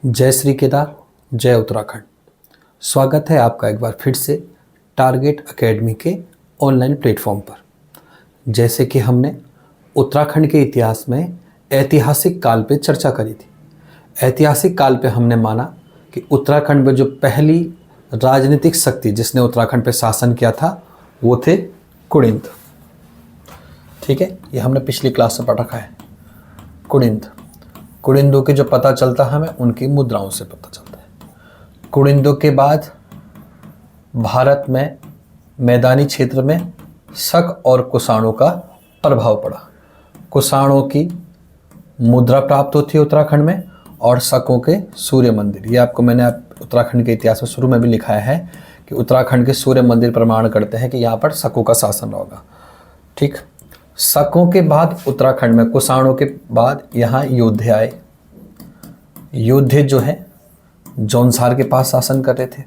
जय श्री केदार, जय उत्तराखंड। स्वागत है आपका एक बार फिर से टारगेट एकेडमी के ऑनलाइन प्लेटफॉर्म पर। जैसे कि हमने उत्तराखंड के इतिहास में ऐतिहासिक काल पे चर्चा करी थी। ऐतिहासिक काल पे हमने माना कि उत्तराखंड में जो पहली राजनीतिक शक्ति जिसने उत्तराखंड पे शासन किया था वो थे कुड़िंद। ठीक है, ये हमने पिछली क्लास में पढ़ रखा है। कुड़िंदों के जो पता चलता है हमें उनकी मुद्राओं से पता चलता है। कुड़िंदों के बाद भारत में मैदानी क्षेत्र में शक और कुषाणों का प्रभाव पड़ा। कुषाणों की मुद्रा प्राप्त होती है उत्तराखंड में और शकों के सूर्य मंदिर। ये आपको मैंने उत्तराखंड के इतिहास में शुरू में भी लिखाया है कि उत्तराखंड के सूर्य मंदिर प्रमाण करते हैं कि यहाँ पर शकों का शासन होगा। ठीक, शकों के बाद उत्तराखंड में कुषाणों के बाद यहाँ योद्धे आए। योद्धे जो है जौनसार के पास शासन कर रहे थे।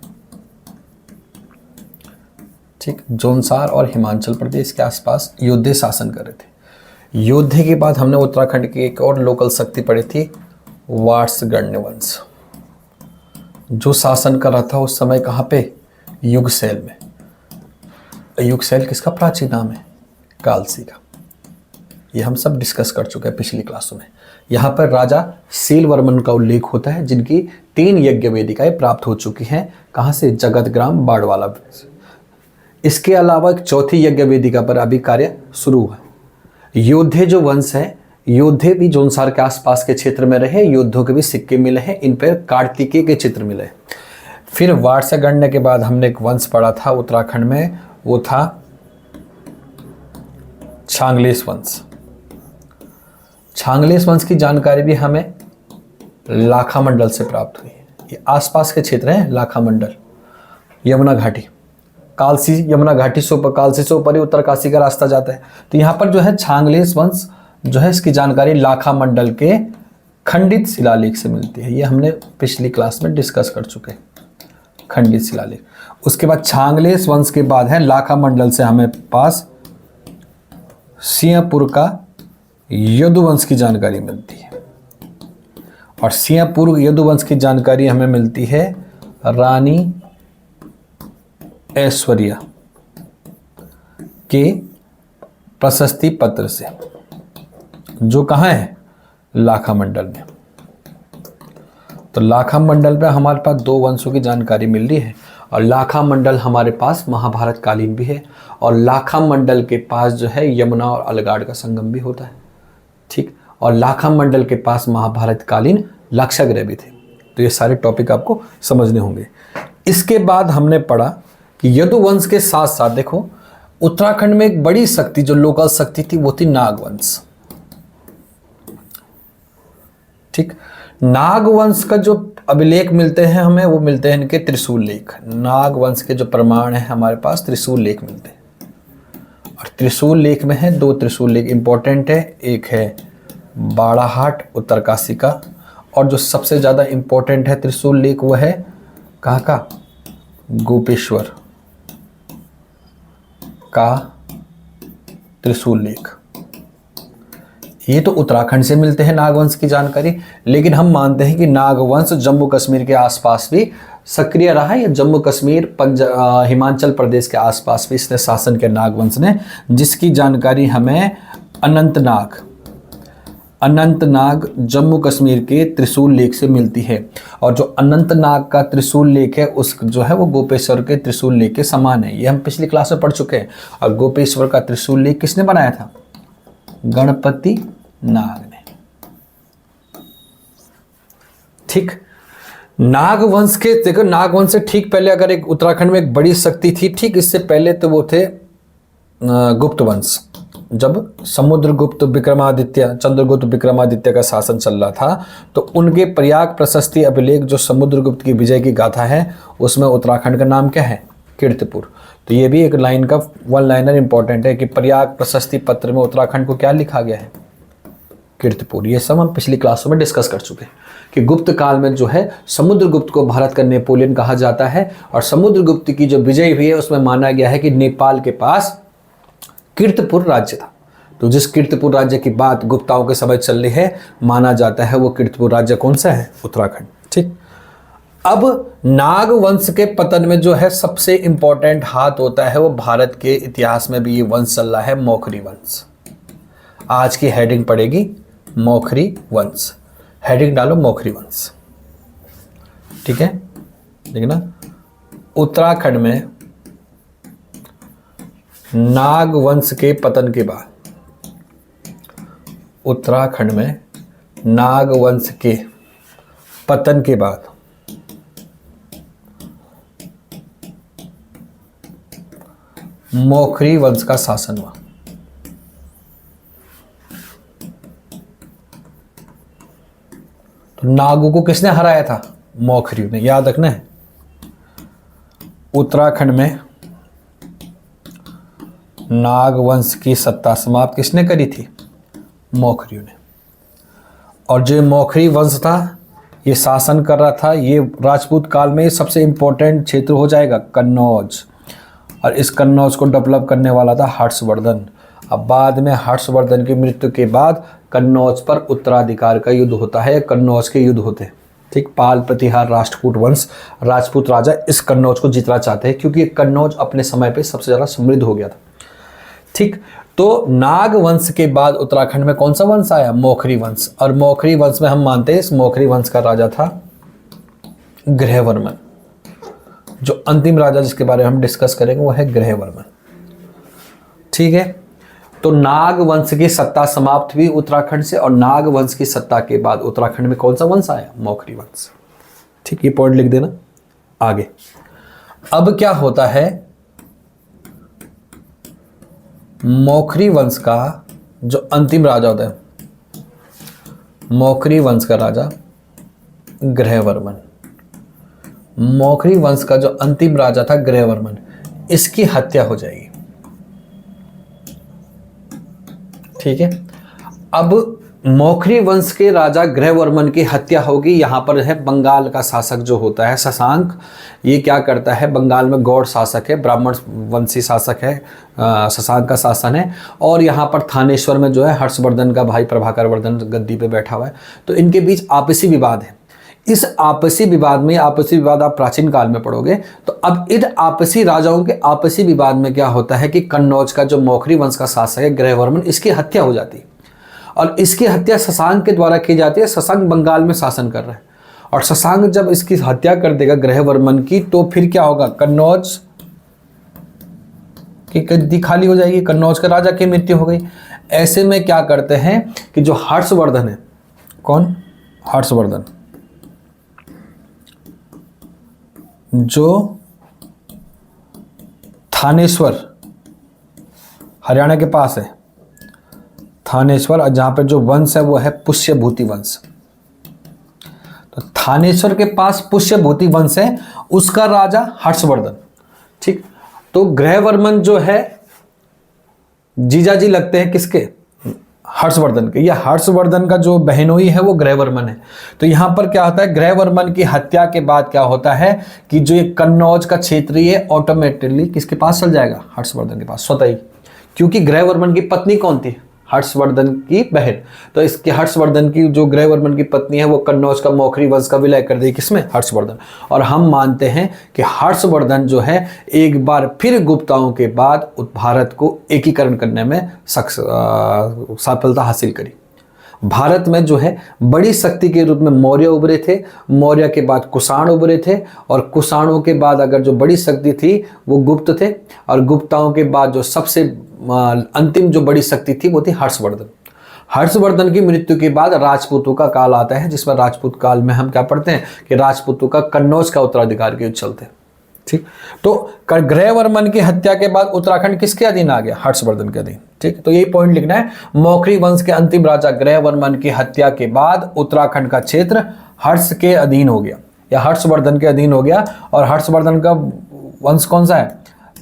ठीक, जौनसार और हिमाचल प्रदेश के आसपास योद्धे शासन कर रहे थे। योद्धे के बाद हमने उत्तराखंड की एक और लोकल शक्ति पढ़ी थी, वार्ष्णेय वंश, जो शासन कर रहा था उस समय कहाँ पे, युगसैल में। युगसैल किसका प्राचीन नाम है? कालसी का। ये हम सब डिस्कस कर चुके हैं पिछली क्लासों में। यहाँ पर राजा सीलवर्मन का उल्लेख होता है जिनकी 3 यज्ञ वेदिकाएं प्राप्त हो चुकी हैं। कहाँ से? जगतग्राम बाड़वाला। इसके अलावा एक चौथी यज्ञ वेदिका पर अभी कार्य शुरू हुआ है। योद्धे जो वंश है, योद्धे भी जौनसार के आसपास के क्षेत्र में रहे। योद्धों के भी सिक्के मिले हैं, इन पर कार्तिकेय के चित्र मिले। फिर वार्ष्णेय के बाद हमने एक वंश पढ़ा था उत्तराखंड में, वो था छांगलेश वंश। छांगलेश वंश की जानकारी भी हमें लाखा मंडल से प्राप्त हुई है। ये आसपास के क्षेत्र हैं, लाखा मंडल, यमुना घाटी, कालसी यमुना घाटी से ऊपर, कालसी से ऊपर ही उत्तरकाशी का रास्ता जाता है। तो यहाँ पर जो है छांगलेश वंश जो है इसकी जानकारी लाखा मंडल के खंडित शिलालेख से मिलती है। ये हमने पिछली क्लास में डिस्कस कर चुके हैं, खंडित शिलालेख। उसके बाद छांगलेश वंश के बाद है लाखा मंडल से हमें पास सिंहपुर का यदुवंश की जानकारी मिलती है। और सिंहपुर यदुवंश की जानकारी हमें मिलती है रानी ऐश्वर्या के प्रशस्ति पत्र से, जो कहाँ है? लाखा मंडल में। तो लाखा मंडल में हमारे पास 2 वंशों की जानकारी मिल रही है। और लाखा मंडल हमारे पास महाभारत कालीन भी है। और लाखा मंडल के पास जो है यमुना और अलगाड़ का संगम भी होता है। ठीक, और लाखा मंडल के पास महाभारत कालीन लाक्षागृह भी थे। तो ये सारे टॉपिक आपको समझने होंगे। इसके बाद हमने पढ़ा कि यदुवंश के साथ साथ देखो उत्तराखंड में एक बड़ी शक्ति जो लोकल शक्ति थी वो थी नागवंश। ठीक, नागवंश का जो अभिलेख मिलते हैं हमें, वो मिलते हैं इनके त्रिशूल लेख। नागवंश के जो प्रमाण है हमारे पास त्रिशूल लेख मिलते हैं। और त्रिशूल लेख में है 2 त्रिशूल लेख इंपॉर्टेंट है। एक है बाड़ाहाट उत्तरकाशी का, और जो सबसे ज़्यादा इंपॉर्टेंट है त्रिशूल लेख वो है कहाँ का? गोपेश्वर का त्रिशूल लेख। ये तो उत्तराखंड से मिलते हैं नागवंश की जानकारी, लेकिन हम मानते हैं कि नागवंश जम्मू कश्मीर के आसपास भी सक्रिय रहा है, या जम्मू कश्मीर हिमाचल प्रदेश के आसपास भी इसने शासन किया नागवंश ने, जिसकी जानकारी हमें अनंतनाग जम्मू कश्मीर के त्रिशूल लेख से मिलती है। और जो अनंतनाग का त्रिशूल लेख है उस जो है वो गोपेश्वर के त्रिशूल लेख के समान है। ये हम पिछली क्लास में पढ़ चुके हैं। और गोपेश्वर का त्रिशूल लेख किसने बनाया था? गणपति नाग ने। ठीक, नागवंश के देखो, नागवंश से ठीक पहले अगर एक उत्तराखंड में एक बड़ी शक्ति थी, ठीक इससे पहले तो वो थे गुप्त वंश। जब समुद्रगुप्त विक्रमादित्य, चंद्रगुप्त विक्रमादित्य का शासन चल रहा था, तो उनके प्रयाग प्रशस्ति अभिलेख जो समुद्रगुप्त की विजय की गाथा है उसमें उत्तराखंड का नाम क्या है? कीर्तिपुर। तो ये भी एक लाइन का 1 लाइनर इंपॉर्टेंट है कि प्रयाग प्रशस्ति पत्र में उत्तराखंड को क्या लिखा गया है? कीर्तिपुर। ये सब हम पिछली क्लासों में डिस्कस कर चुके हैं कि गुप्त काल में जो है समुद्रगुप्त को भारत का नेपोलियन कहा जाता है। और समुद्रगुप्त की जो विजय हुई है उसमें माना गया है कि नेपाल के पास कीर्तिपुर राज्य था। तो जिस कीर्तिपुर राज्य की बात गुप्ताओं के समय चल रही है, माना जाता है वो कीर्तिपुर राज्य कौन सा है? उत्तराखंड। ठीक। अब नाग वंश के पतन में जो है सबसे इंपॉर्टेंट हाथ होता है वो भारत के इतिहास में भी ये वंश चल रहा है, मौखरी वंश। आज की हेडिंग पड़ेगी मौखरी वंश, हेडिंग डालो मौखरी वंश, ठीक है। देखना, उत्तराखंड में नाग वंश के पतन के बाद, उत्तराखंड में नाग वंश के पतन के बाद मौखरी वंश का शासन हुआ। तो नागों को किसने हराया था? मौखरियों ने, याद रखना है। उत्तराखंड में नाग वंश की सत्ता समाप्त किसने करी थी? मौखरियों ने। और जो मौखरी वंश था ये शासन कर रहा था, ये राजपूत काल में सबसे इंपॉर्टेंट क्षेत्र हो जाएगा कन्नौज, और इस कन्नौज को डेवलप करने वाला था हर्षवर्धन। अब बाद में हर्षवर्धन की मृत्यु के बाद कन्नौज पर उत्तराधिकार का युद्ध होता है, कन्नौज के युद्ध होते हैं, ठीक। पाल प्रतिहार राष्ट्रकूट वंश, राजपूत राजा इस कन्नौज को जीतना चाहते हैं क्योंकि कन्नौज अपने समय पे सबसे ज़्यादा समृद्ध हो गया था, ठीक। तो नाग वंश के बाद उत्तराखंड में कौन सा वंश आया? मौखरी वंश। और मौखरी वंश में हम मानते हैं इस मौखरी वंश का राजा था ग्रहवर्मन। जो अंतिम राजा जिसके बारे में हम डिस्कस करेंगे वो है ग्रहवर्मन, ठीक है। तो नाग वंश की सत्ता समाप्त हुई उत्तराखंड से, और नाग वंश की सत्ता के बाद उत्तराखंड में कौन सा वंश आया? मौखरी वंश, ठीक। ये पॉइंट लिख देना आगे। अब क्या होता है, मौखरी वंश का जो अंतिम राजा होता है, मौखरी वंश का राजा ग्रहवर्मन, मौखरी वंश का जो अंतिम राजा था ग्रहवर्मन, इसकी हत्या हो जाएगी, ठीक है। अब मौखरी वंश के राजा ग्रहवर्मन की हत्या होगी। यहाँ पर है बंगाल का शासक जो होता है शशांक, ये क्या करता है, बंगाल में गौड़ शासक है, ब्राह्मण वंशी शासक है, शशांक का शासन है। और यहाँ पर थानेश्वर में जो है हर्षवर्धन का भाई प्रभाकर वर्धन गद्दी पे बैठा हुआ है। तो इनके बीच आपसी विवाद है। इस आपसी विवाद में, आपसी विवाद आप प्राचीन काल में पढ़ोगे, तो अब इन आपसी राजाओं के आपसी विवाद में क्या होता है कि कन्नौज का जो मौखरी वंश का शासक है ग्रहवर्मन, इसकी हत्या हो जाती है। और इसकी हत्या शशांक के द्वारा की जाती है। शशांक बंगाल में शासन कर रहा है, और शशांक जब इसकी हत्या कर देगा ग्रहवर्मन की, तो फिर क्या होगा, कन्नौज की गद्दी खाली हो जाएगी, कन्नौज का राजा की मृत्यु हो गई। ऐसे में क्या करते हैं कि जो हर्षवर्धन है, कौन? हर्षवर्धन, जो थानेश्वर हरियाणा के पास है, थानेश्वर, और जहाँ पे जो वंश है वो है पुष्यभूति वंश। तो थानेश्वर के पास पुष्यभूति वंश है, उसका राजा हर्षवर्धन, ठीक। तो ग्रहवर्मन जो है जीजाजी लगते हैं किसके? हर्षवर्धन के। या हर्षवर्धन का जो बहनोई है वो ग्रहवर्मन है। तो यहाँ पर क्या होता है, ग्रहवर्मन की हत्या के बाद क्या होता है कि जो ये कन्नौज का क्षेत्र है ऑटोमेटिकली किसके पास चल जाएगा? हर्षवर्धन के पास, स्वतः ही। क्योंकि ग्रहवर्मन की पत्नी कौन थी? हर्षवर्धन की बहन। तो इसके हर्षवर्धन की जो ग्रहवर्मन की पत्नी है वो कन्नौज का मौखरी वंश का विलय कर देगी किसमें? हर्षवर्धन। और हम मानते हैं कि हर्षवर्धन जो है एक बार फिर गुप्ताओं के बाद भारत को एकीकरण करने में सफलता हासिल करी। भारत में जो है बड़ी शक्ति के रूप में मौर्य उभरे थे, मौर्य के बाद कुषाण उभरे थे, और कुषाणों के बाद अगर जो बड़ी शक्ति थी वो गुप्त थे, और गुप्ताओं के बाद जो सबसे अंतिम जो बड़ी शक्ति थी वो थी हर्षवर्धन। हर्षवर्धन की मृत्यु के बाद राजपूतों का काल आता है, जिसमें राजपूत काल में हम क्या पढ़ते हैं कि राजपूतों का कन्नौज का उत्तराधिकार के युद्ध चलते हैं, ठीक। तो ग्रहवर्मन की हत्या के बाद उत्तराखंड किसके अधीन आ गया? हर्षवर्धन के अधीन, ठीक। तो यही पॉइंट लिखना है, मौखरी वंश के अंतिम राजा ग्रहवर्मन की हत्या के बाद उत्तराखंड का क्षेत्र हर्ष के अधीन हो गया, या हर्षवर्धन के अधीन हो गया। और हर्षवर्धन का वंश कौन सा है?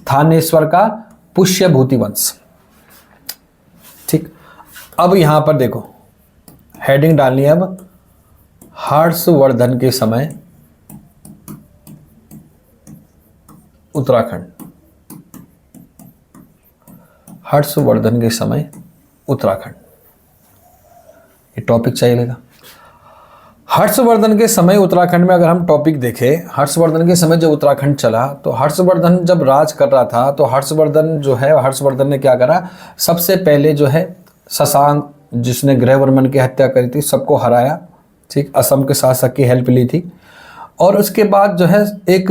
थानेश्वर का पुष्यभूति वंश, ठीक। अब यहां पर देखो हेडिंग डालनी है, अब हर्षवर्धन के समय उत्तराखंड, हर्षवर्धन के समय उत्तराखंड, ये टॉपिक चाहिएगा। हर्षवर्धन के समय उत्तराखंड में अगर हम टॉपिक देखें, हर्षवर्धन के समय जब उत्तराखंड चला तो हर्षवर्धन जब राज कर रहा था तो हर्षवर्धन ने क्या करा, सबसे पहले जो है शशांक जिसने ग्रहवर्मन की हत्या करी थी सबको हराया, ठीक, असम के शासक की हेल्प ली थी, और उसके बाद जो है एक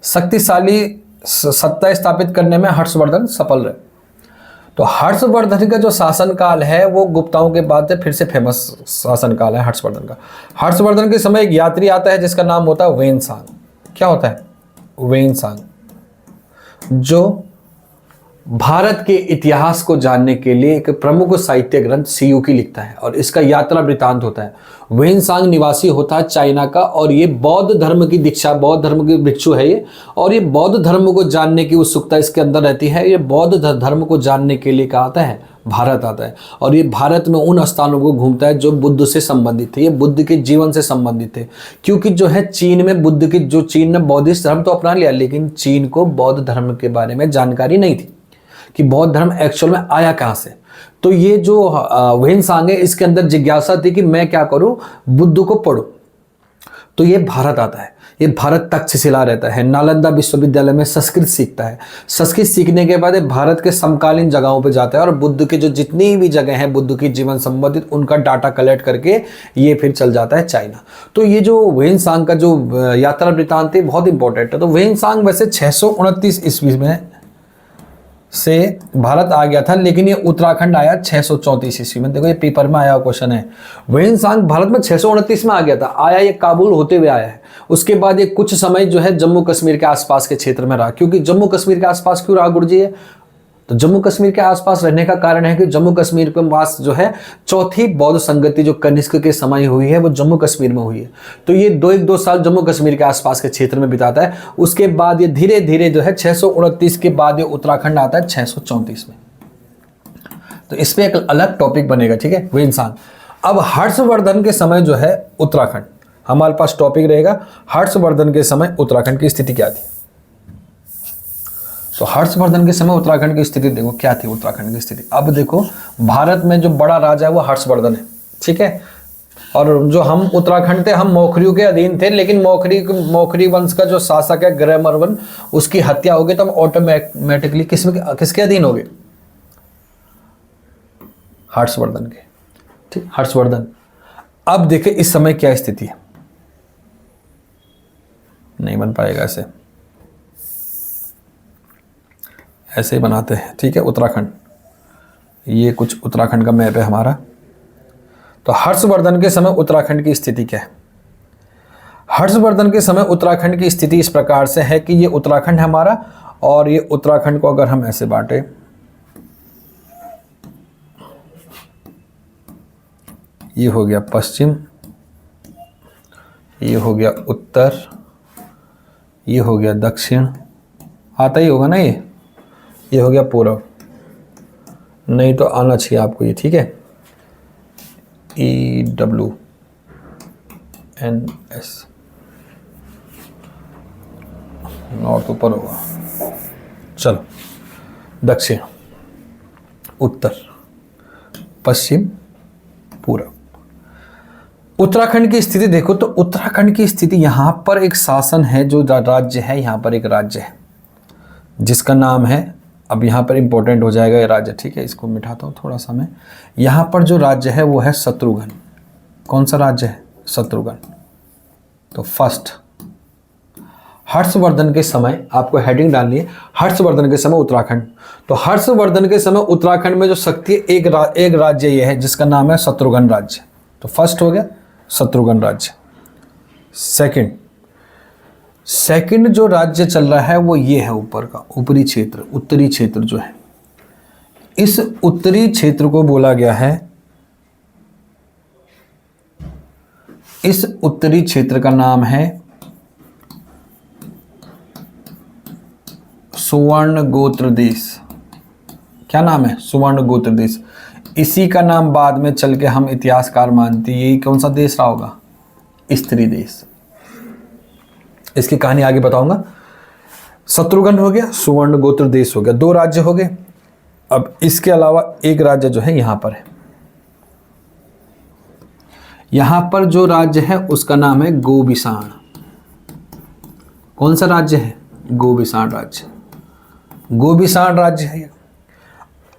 शक्तिशाली सत्ता स्थापित करने में हर्षवर्धन सफल रहे। तो हर्षवर्धन का जो शासनकाल है वो गुप्ताओं के बाद से फिर से फेमस शासनकाल है हर्षवर्धन का। हर्षवर्धन के समय एक यात्री आता है जिसका नाम होता है वेनसांग। क्या होता है? वेनसांग, जो भारत के इतिहास को जानने के लिए एक प्रमुख साहित्य ग्रंथ सीयूकी लिखता है और इसका यात्रा वृतांत होता है। वेनसांग निवासी होता है चाइना का और ये बौद्ध धर्म की दीक्षा, बौद्ध धर्म की भिक्षु है ये, और ये बौद्ध धर्म को जानने की उत्सुकता इसके अंदर रहती है। ये बौद्ध धर्म को जानने के लिए कहा आता है भारत आता है और ये भारत में उन स्थानों को घूमता है जो बुद्ध से संबंधित थे, ये बुद्ध के जीवन से संबंधित थे। क्योंकि जो है चीन में चीन ने बौद्धिस्ट धर्म तो अपना लिया लेकिन चीन को बौद्ध धर्म के बारे में जानकारी नहीं थी कि बौद्ध धर्म एक्चुअल में आया कहाँ से। तो ये जो वेनसांग है इसके अंदर जिज्ञासा थी कि मैं क्या करूं, बुद्ध को पढ़ूं। तो ये भारत आता है, ये भारत तक्षशिला रहता है, नालंदा विश्वविद्यालय में संस्कृत सीखता है। संस्कृत सीखने के बाद ये भारत के समकालीन जगहों पे जाता है और बुद्ध के जो जितनी भी जगह हैं बुद्ध की जीवन संबंधित उनका डाटा कलेक्ट करके ये फिर चल जाता है चाइना। तो ये जो वेनसांग का जो यात्रा वृतांत है बहुत इंपॉर्टेंट है। तो वेनसांग वैसे 629 ईस्वी में से भारत आ गया था लेकिन ये उत्तराखंड आया 634 ईस्वी में। देखो ये पेपर में आया हुआ क्वेश्चन है। वेनसांग भारत में 629 में आ गया था, आया ये काबुल होते हुए आया है। उसके बाद ये कुछ समय जो है जम्मू कश्मीर के आसपास के क्षेत्र में रहा। क्योंकि जम्मू कश्मीर के आसपास क्यों रहा गुरुजी है? तो जम्मू कश्मीर के आसपास रहने का कारण है कि जम्मू कश्मीर के पास जो है चौथी बौद्ध संगति जो कनिष्क के समय हुई है वो जम्मू कश्मीर में हुई है। तो ये 1-2 साल जम्मू कश्मीर के आसपास के क्षेत्र में बिताता है। उसके बाद ये धीरे धीरे जो है 629 के बाद ये उत्तराखंड आता है 634 में। तो इस पर एक अलग टॉपिक बनेगा, ठीक है, वेनसांग। अब हर्षवर्धन के समय जो है उत्तराखंड, हमारे पास टॉपिक रहेगा हर्षवर्धन के समय उत्तराखंड की स्थिति क्या थी। तो हर्षवर्धन के समय उत्तराखंड की स्थिति देखो क्या थी। उत्तराखंड की स्थिति अब देखो, भारत में जो बड़ा राजा है वो हर्षवर्धन है, ठीक है, और जो हम उत्तराखंड थे हम मौखरियों के अधीन थे, लेकिन मौखरी वंश का जो शासक है ग्रहवर्मन उसकी हत्या हो गई तो हम ऑटोमेटिकली किसके अधीन हो गए? हर्षवर्धन के, ठीक, हर्षवर्धन। अब देखे इस समय क्या स्थिति है, नहीं बन पाएगा ऐसे ही बनाते हैं, ठीक है। उत्तराखंड, ये कुछ उत्तराखंड का मैप है हमारा। तो हर्षवर्धन के समय उत्तराखंड की स्थिति क्या है? हर्षवर्धन के समय उत्तराखंड की स्थिति इस प्रकार से है कि ये उत्तराखंड है हमारा और ये उत्तराखंड को अगर हम ऐसे बांटे, ये हो गया पश्चिम, ये हो गया उत्तर, ये हो गया दक्षिण, आता ही होगा ना, ये हो गया पूर्व, नहीं तो आना चाहिए आपको ये, ठीक है, EWNS, नॉर्थ ऊपर होगा। चलो, दक्षिण, उत्तर, पश्चिम, पूर्व। उत्तराखंड की स्थिति देखो तो उत्तराखंड की स्थिति यहाँ पर एक शासन है, जो राज्य है, यहाँ पर एक राज्य है जिसका नाम है, अब यहाँ पर इंपॉर्टेंट हो जाएगा ये राज्य, ठीक है, इसको मिटाता हूँ थोड़ा सा मैं। यहाँ पर जो राज्य है वो है शत्रुघ्न। कौन सा राज्य है? शत्रुघ्न। तो फर्स्ट, हर्षवर्धन के समय, आपको हेडिंग डालनी है हर्षवर्धन के समय उत्तराखंड। तो हर्षवर्धन के समय उत्तराखंड में जो शक्ति है एक राज्य ये है जिसका नाम है शत्रुघ्न राज्य। तो फर्स्ट हो गया शत्रुघ्न राज्य। सेकंड जो राज्य चल रहा है वो ये है ऊपर का ऊपरी क्षेत्र, उत्तरी क्षेत्र जो है, इस उत्तरी क्षेत्र को बोला गया है, इस उत्तरी क्षेत्र का नाम है सुवर्ण गोत्र देश। क्या नाम है? सुवर्ण गोत्र देश। इसी का नाम बाद में चल के हम इतिहासकार मानते हैं, यही कौन सा देश रहा होगा? स्त्री देश। इसकी कहानी आगे बताऊंगा। शत्रुघ्न हो गया, सुवर्ण गोत्र देश हो गया, 2 राज्य हो गए। अब इसके अलावा एक राज्य जो है यहां पर है, यहां पर जो राज्य है उसका नाम है गोबिसाण। कौन सा राज्य है? गोबिसाण राज्य। गोबिसाण राज्य है।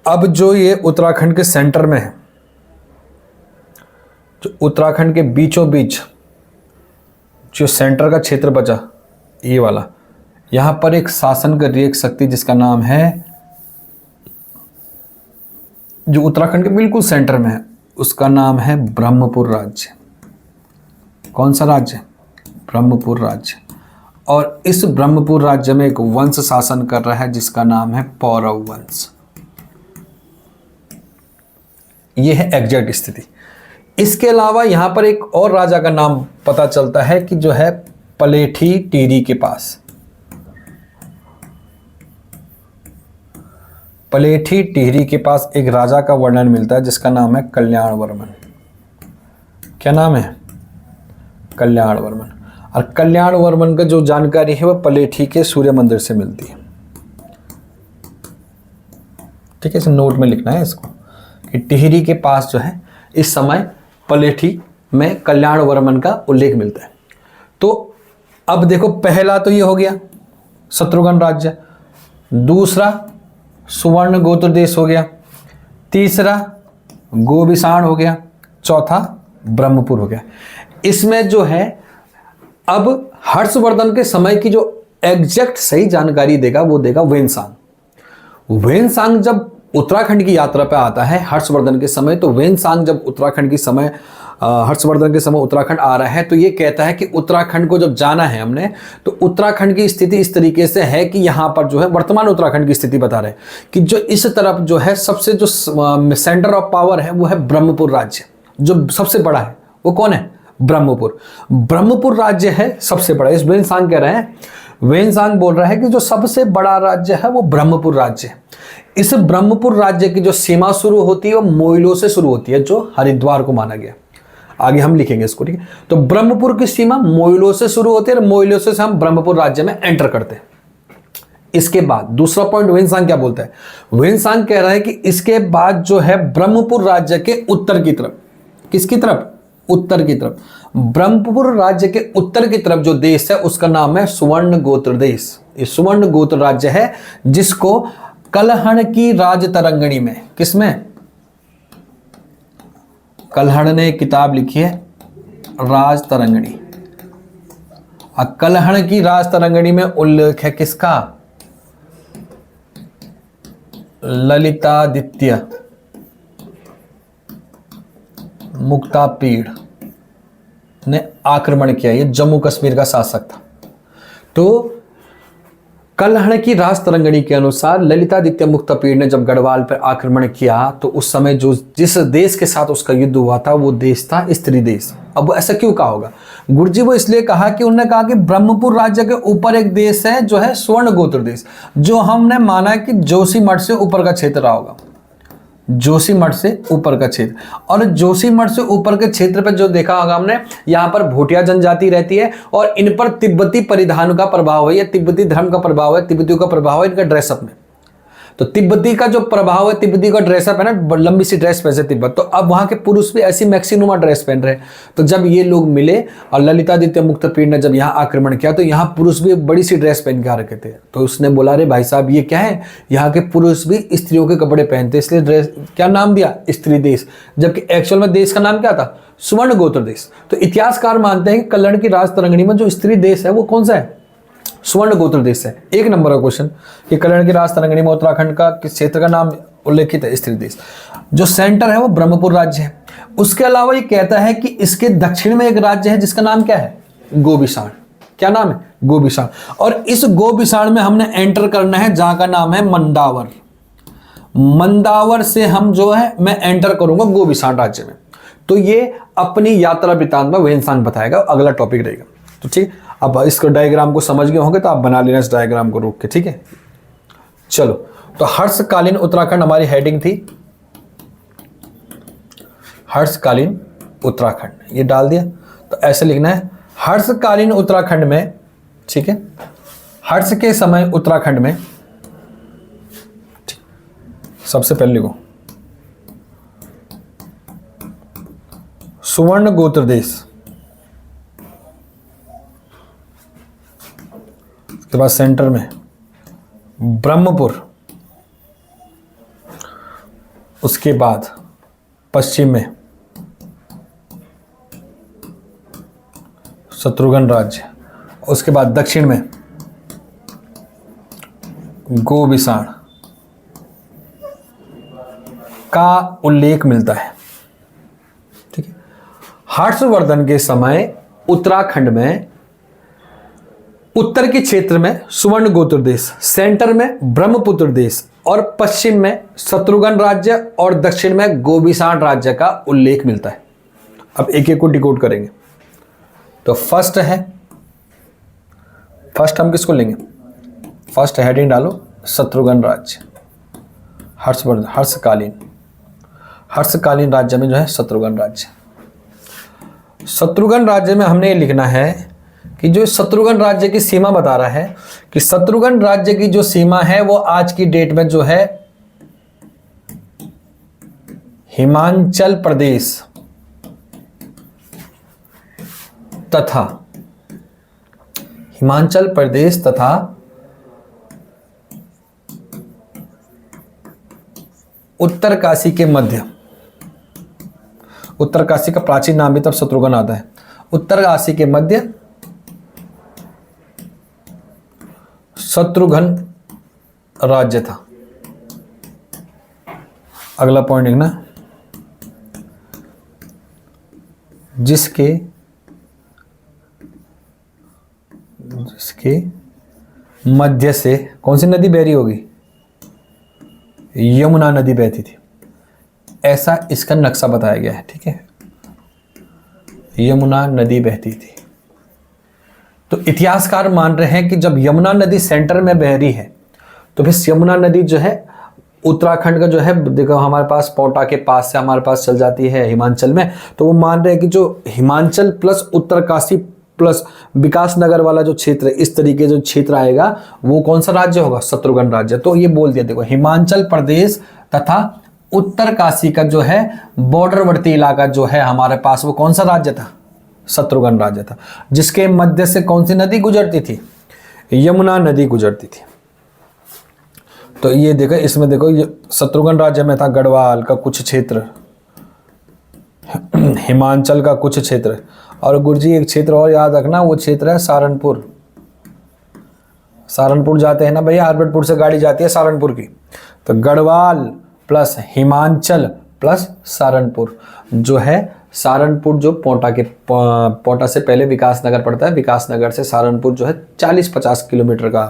अब जो ये उत्तराखंड के सेंटर में है, जो उत्तराखंड के बीचों बीच जो सेंटर का क्षेत्र बचा, ये वाला, यहां पर एक शासन कर रही है एक शक्ति जिसका नाम है, जो उत्तराखंड के बिल्कुल सेंटर में है, उसका नाम है ब्रह्मपुर राज्य। कौन सा राज्य? ब्रह्मपुर राज्य। और इस ब्रह्मपुर राज्य में एक वंश शासन कर रहा है जिसका नाम है पौरव वंश। यह है एग्जैक्ट स्थिति। इसके अलावा यहां पर एक और राजा का नाम पता चलता है कि जो है पलेठी टिहरी के पास, पलेठी टिहरी के पास एक राजा का वर्णन मिलता है जिसका नाम है कल्याण वर्मन। क्या नाम है? कल्याण वर्मन। और कल्याण वर्मन का जो जानकारी है वह पलेठी के सूर्य मंदिर से मिलती है। ठीक है, इसे नोट में लिखना है इसको कि टिहरी के पास जो है इस समय पलेठी में कल्याण वर्मन का उल्लेख मिलता है। तो अब देखो, पहला तो ये हो गया शत्रुघ्न राज्य, दूसरा सुवर्ण गोत्र देश हो गया, तीसरा गोबिसाण हो गया, चौथा ब्रह्मपुर हो गया। इसमें जो है अब हर्षवर्धन के समय की जो एग्जैक्ट सही जानकारी देगा वो देगा वेनसांग। वेनसांग जब उत्तराखंड की यात्रा पे आता है हर्षवर्धन के समय, तो वेनसांग जब हर्षवर्धन के समय उत्तराखंड आ रहा है तो ये कहता है कि उत्तराखंड को जब जाना है हमने, तो उत्तराखंड की स्थिति इस तरीके से है कि यहाँ पर जो है वर्तमान उत्तराखंड की स्थिति बता रहे हैं कि जो इस तरफ जो है सबसे जो सेंटर ऑफ पावर है वो है ब्रह्मपुर राज्य। जो सबसे बड़ा है वो कौन है? ब्रह्मपुर। ब्रह्मपुर राज्य है सबसे बड़ा। इस वेनसांग कह रहे हैं, वेनसांग बोल रहा है कि जो सबसे बड़ा राज्य है वो ब्रह्मपुर राज्य है। इस ब्रह्मपुर राज्य की जो सीमा शुरू होती है वो मोइलो से शुरू होती है, जो हरिद्वार को माना गया। आगे हम लिखेंगे इसको, ठीक है। तो ब्रह्मपुर की सीमा मोइलो से शुरू होती है और मोइलो से हम ब्रह्मपुर राज्य में एंटर करते हैं। इसके बाद दूसरा पॉइंट वेनसांग क्या बोलता है? वेनसांग कह रहा है कि इसके बाद जो है ब्रह्मपुर राज्य के उत्तर की तरफ, किसकी तरफ? उत्तर की तरफ। ब्रह्मपुर राज्य के उत्तर की तरफ जो देश है उसका नाम है सुवर्ण गोत्र देश। ये सुवर्ण गोत्र राज्य है जिसको कलहण की राज तरंगणी में, किसमें? कलहण ने एक किताब लिखी है राज तरंगणी। कलहण की राज तरंगणी में उल्लेख है किसका? ललितादित्य मुक्तापीड़ ने आक्रमण किया। ये जम्मू कश्मीर का शासक था। तो कलहण की राज तरंगणी के अनुसार ललितादित्य मुक्तापीड़ ने जब गढ़वाल पर आक्रमण किया तो उस समय जो जिस देश के साथ उसका युद्ध हुआ था वो देश था स्त्री देश। अब ऐसा क्यों कहा होगा? गुरुजी वो इसलिए कहा कि उन्होंने कहा कि ब्रह्मपुर राज्य के ऊपर एक देश है जो है स्वर्ण गोत्र देश, जो हमने माना कि जोशीमठ से ऊपर का क्षेत्र रहा होगा। जोशीमठ से ऊपर का क्षेत्र, और जोशीमठ से ऊपर के क्षेत्र पर जो देखा होगा हमने, यहाँ पर भोटिया जनजाति रहती है और इन पर तिब्बती परिधान का प्रभाव है, या तिब्बती धर्म का प्रभाव है, तिब्बतियों का प्रभाव है इनका ड्रेसअप में। तो तिब्बती का जो प्रभाव है, तिब्बती का ड्रेसअप है ना, लंबी सी ड्रेस पहनते तिब्बत, तो अब वहां के पुरुष भी ऐसी मैक्सिनुमा ड्रेस पहन रहे हैं। तो जब ये लोग मिले और ललितादित्य मुक्तापीड़ ने जब यहाँ आक्रमण किया तो यहाँ पुरुष भी बड़ी सी ड्रेस पहन के आ रखे थे। तो उसने बोला, अरे भाई साहब ये क्या है, यहाँ के पुरुष भी स्त्रियों के कपड़े पहनते, इसलिए ड्रेस क्या नाम दिया? स्त्री देश। जबकि एक्चुअल में देश का नाम क्या था? स्वर्ण गोत्र देश। तो इतिहासकार मानते हैं कि कल्याण की राज तरंगणी में जो स्त्री देश है वो कौन सा है? स्वर्ण गोत्र देश है। एक नंबर का क्वेश्चन कि कल्याण की राज तरंगणी में उत्तराखंड का किस क्षेत्र का नाम उल्लेखित है? स्त्री देश। जो सेंटर है वो ब्रह्मपुर राज्य है। उसके अलावा ये कहता है कि इसके दक्षिण में एक राज्य है जिसका नाम क्या है? गोबिसाण। क्या नाम है? गोबिसाण। और इस गोबिसाण में हमने एंटर करना है जहां का नाम है मंदावर। मंदावर से हम जो है मैं एंटर करूंगा गोबिसाण राज्य में। तो ये अपनी यात्रा वृत्तांत में वेनसांग बताएगा, अगला टॉपिक रहेगा। तो ठीक, अब इसको डायग्राम को समझ गए होंगे तो आप बना लेना इस डायग्राम को रोक के, ठीक है। चलो, तो हर्षकालीन उत्तराखंड हमारी हेडिंग थी, हर्षकालीन उत्तराखंड, ये डाल दिया। तो ऐसे लिखना है, हर्षकालीन उत्तराखंड में, ठीक है, हर्ष के समय उत्तराखंड में, सबसे पहले लिखो सुवर्ण गोत्र देश, उसके बाद सेंटर में ब्रह्मपुर, उसके बाद पश्चिम में शत्रुघ्न राज्य, उसके बाद दक्षिण में गोबिसाण का उल्लेख मिलता है। ठीक है। हर्षवर्धन के समय उत्तराखंड में उत्तर के क्षेत्र में सुवर्ण गोत्र देश, सेंटर में ब्रह्मपुत्र देश और पश्चिम में शत्रुघ्न राज्य और दक्षिण में गोबिसाण राज्य का उल्लेख मिलता है। अब एक एक को डिकोड करेंगे। तो फर्स्ट हम किसको लेंगे? फर्स्ट हेडिंग डालो शत्रुघ्न राज्य, हर्षवर्धन, हर्षकालीन राज्य में जो है शत्रुघ्न राज्य। शत्रुघ्न राज्य में हमने ये लिखना है कि जो शत्रुघ्न राज्य की सीमा बता रहा है कि शत्रुघ्न राज्य की जो सीमा है वो आज की डेट में जो है हिमाचल प्रदेश तथा उत्तरकाशी के मध्य, उत्तरकाशी का प्राचीन नाम भी तब शत्रुघ्न आता है, उत्तरकाशी के मध्य शत्रुघ्न राज्य था। अगला पॉइंट लिखना, जिसके मध्य से कौन सी नदी बह रही होगी? यमुना नदी बहती थी, ऐसा इसका नक्शा बताया गया है। ठीक है, यमुना नदी बहती थी। तो इतिहासकार मान रहे हैं कि जब यमुना नदी सेंटर में बह रही है तो फिर यमुना नदी जो है उत्तराखंड का जो है, देखो हमारे पास पोटा के पास से हमारे पास चल जाती है हिमाचल में, तो वो मान रहे हैं कि जो हिमाचल प्लस उत्तरकाशी प्लस विकासनगर वाला जो क्षेत्र, इस तरीके जो क्षेत्र आएगा वो कौन सा राज्य होगा? शत्रुघ्न राज्य। तो ये बोल दिया, देखो हिमाचल प्रदेश तथा उत्तरकाशी का जो है बॉर्डरवर्ती इलाका जो है हमारे पास, वो कौन सा राज्य था? शत्रुघ्न राज्य था, जिसके मध्य से कौन सी नदी गुजरती थी? यमुना नदी गुजरती थी। तो ये देखो, इसमें देखो ये शत्रुघ्न राज्य में था गढ़वाल का कुछ क्षेत्र, हिमाचल का कुछ क्षेत्र, और गुरुजी एक क्षेत्र और याद रखना, वो क्षेत्र है सहारनपुर। सहारनपुर जाते हैं ना भैया, हरबटपुर से गाड़ी जाती है सहारनपुर की, तो गढ़वाल प्लस हिमाचल प्लस सहारनपुर जो है, सहारनपुर जो पोटा से पहले विकासनगर पड़ता है, विकासनगर से सहारनपुर जो है 40-50 किलोमीटर का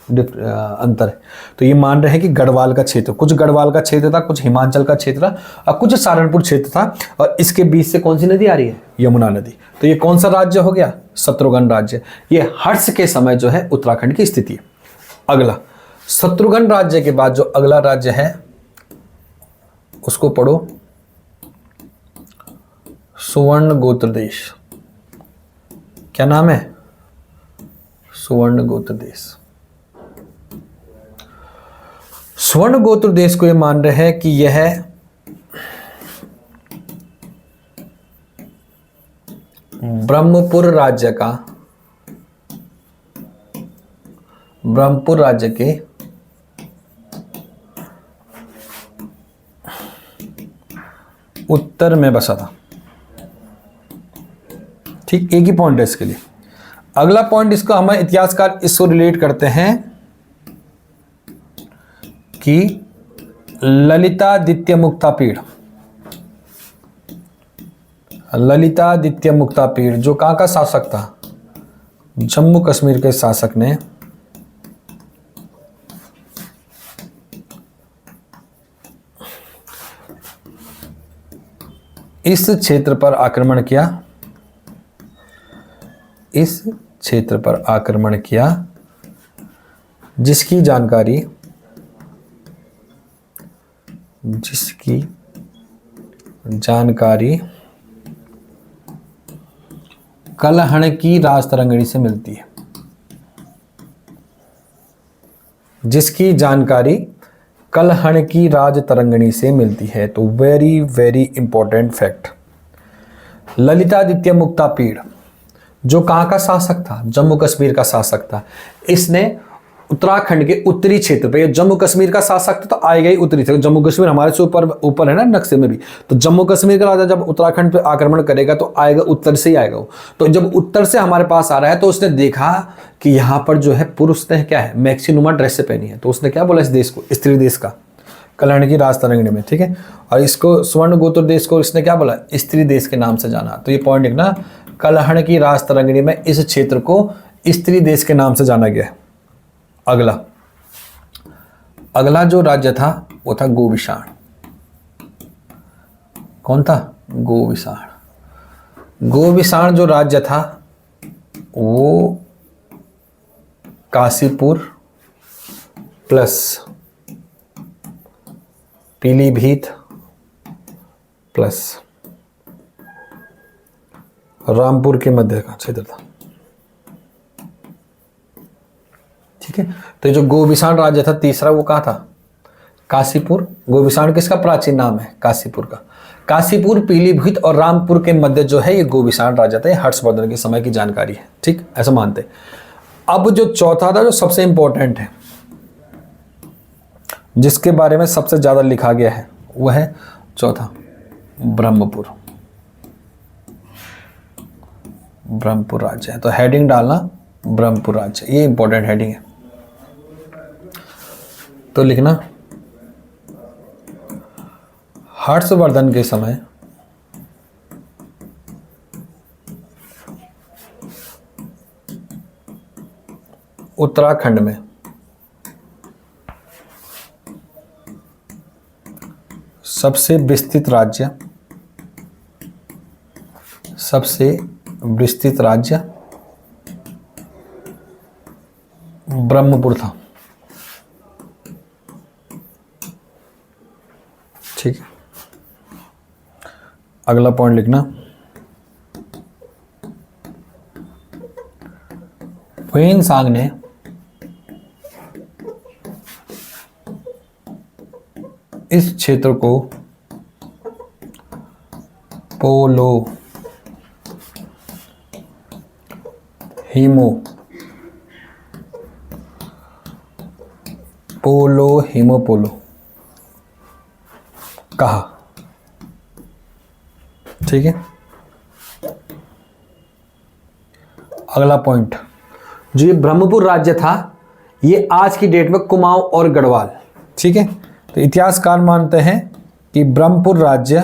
अंतर है। तो ये मान रहे हैं कि गढ़वाल का क्षेत्र, कुछ गढ़वाल का क्षेत्र था, कुछ हिमाचल का क्षेत्र और कुछ सहारनपुर क्षेत्र था, और इसके बीच से कौन सी नदी आ रही है? यमुना नदी। तो ये कौन सा राज्य हो गया? शत्रुघ्न राज्य। ये हर्ष के समय जो है उत्तराखंड की स्थिति है। अगला शत्रुघ्न राज्य के बाद जो अगला राज्य है उसको पढ़ो सुवर्ण गोत्र देश। क्या नाम है? सुवर्ण गोत्र देश। स्वर्ण गोत्र देश को ये मान रहे हैं कि यह ब्रह्मपुर राज्य के उत्तर में बसा था। ठीक, एक ही पॉइंट है इसके लिए। अगला पॉइंट, इसको हमारे इतिहासकार इसको रिलेट करते हैं कि ललितादित्य मुक्ता पीढ़ जो कहाँ का शासक था? जम्मू कश्मीर के शासक ने इस क्षेत्र पर आक्रमण किया, जिसकी जानकारी कलहण की राजतरंगिणी से मिलती है। जिसकी जानकारी कलहण की राजतरंगिणी से मिलती है। तो very very important fact. Lalitaditya Muktapida जो कहाँ का शासक था, जम्मू कश्मीर का शासक था, इसने उत्तराखंड के उत्तरी क्षेत्र पे, जम्मू कश्मीर का शासक था तो आएगा ही उत्तरी क्षेत्र, जम्मू कश्मीर हमारे से ऊपर ऊपर है ना नक्शे में भी, तो जम्मू कश्मीर का राजा जब उत्तराखंड पे आक्रमण करेगा तो आएगा उत्तर से ही आएगा वो। तो जब उत्तर से हमारे पास आ रहा है तो उसने देखा कि यहाँ पर जो है पुरुष ने क्या है, मैक्सीनुमा ड्रेस पहनी है, तो उसने क्या बोला इस देश को, स्त्री देश का, कल्याण की राजतरंगिणी में, ठीक है। और इसको स्वर्ण गोत्र देश को इसने क्या बोला, स्त्री देश के नाम से जाना। तो ये पॉइंट लिखना, कल्याण की राजतरंगिणी में इस क्षेत्र को स्त्री देश के नाम से जाना गया है। अगला जो राज्य था वो था गोविषाण। कौन था, गोविषाण। गोविषाण जो राज्य था वो काशीपुर प्लस पीलीभीत प्लस रामपुर के मध्य का क्षेत्र था, ठीक है। तो जो गोविषाण राज्य था तीसरा वो कहाँ था, काशीपुर। गोविषाण किसका प्राचीन नाम है, काशीपुर का। काशीपुर, पीलीभीत और रामपुर के मध्य जो है ये गोविषाण राज्य था। हर्षवर्धन के समय की जानकारी है, ठीक, ऐसा मानते। अब जो चौथा था जो सबसे इंपॉर्टेंट है, जिसके बारे में सबसे ज्यादा लिखा गया है वह है चौथा, ब्रह्मपुर। ब्रह्मपुर राज्य है, तो हेडिंग डालना ब्रह्मपुर राज्य, ये इंपॉर्टेंट हेडिंग है। तो लिखना हर्षवर्धन के समय उत्तराखंड में सबसे विस्तृत राज्य ब्रह्मपुर था, ठीक है। अगला पॉइंट लिखना, ह्वेनसांग ने इस क्षेत्र को पोलो हिमोपोलो कहा, ठीक है। अगला पॉइंट, जो ये ब्रह्मपुर राज्य था ये आज की डेट में कुमाऊं और गढ़वाल, ठीक है। तो इतिहासकार मानते हैं कि ब्रह्मपुर राज्य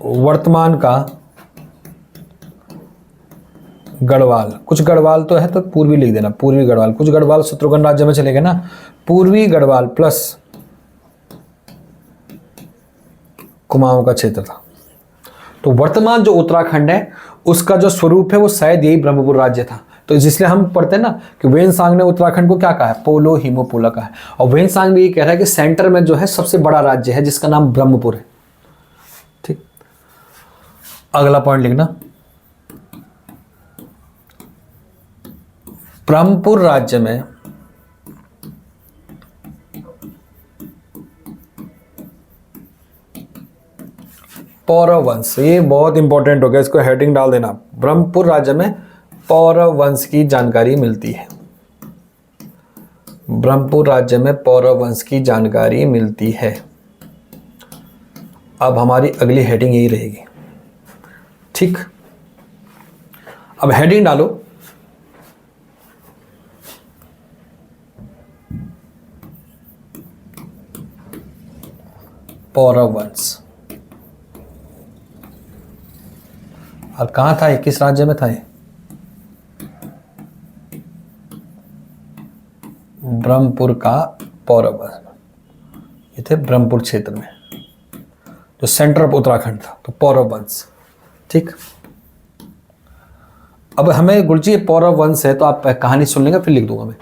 वर्तमान का गढ़वाल, कुछ गढ़वाल तो है तो पूर्वी लिख देना, पूर्वी गढ़वाल, कुछ गढ़वाल शत्रुघ्न राज्य में चले गए ना, पूर्वी गढ़वाल प्लस कुमाऊं का क्षेत्र था। तो वर्तमान जो उत्तराखंड है उसका जो स्वरूप है वो शायद यही ब्रह्मपुर राज्य था। तो इसलिए हम पढ़ते हैं ना कि ह्वेनसांग ने उत्तराखंड को क्या कहा है, पोलो हिमोपोला कहा है। और ह्वेनसांग भी ये कह रहा है कि सेंटर में जो है सबसे बड़ा राज्य है जिसका नाम ब्रह्मपुर है, ठीक। अगला पॉइंट लिखना, ब्रह्मपुर राज्य में पौरव वंश, ये बहुत इंपॉर्टेंट हो गया, इसको हेडिंग डाल देना। ब्रह्मपुर राज्य में पौरव वंश की जानकारी मिलती है। ब्रह्मपुर राज्य में पौरव वंश की जानकारी मिलती है। अब हमारी अगली हेडिंग यही रहेगी, ठीक। अब हेडिंग डालो पौरव वंश। और कहाँ था ये, किस राज्य में था ये, ब्रह्मपुर का पौरव वंश, ये थे ब्रह्मपुर क्षेत्र में जो सेंटर ऑफ उत्तराखंड था, तो पौरव वंश, ठीक। अब हमें गुरुजी ये पौरव वंश है तो आप कहानी सुन लेंगे फिर लिख दूंगा मैं।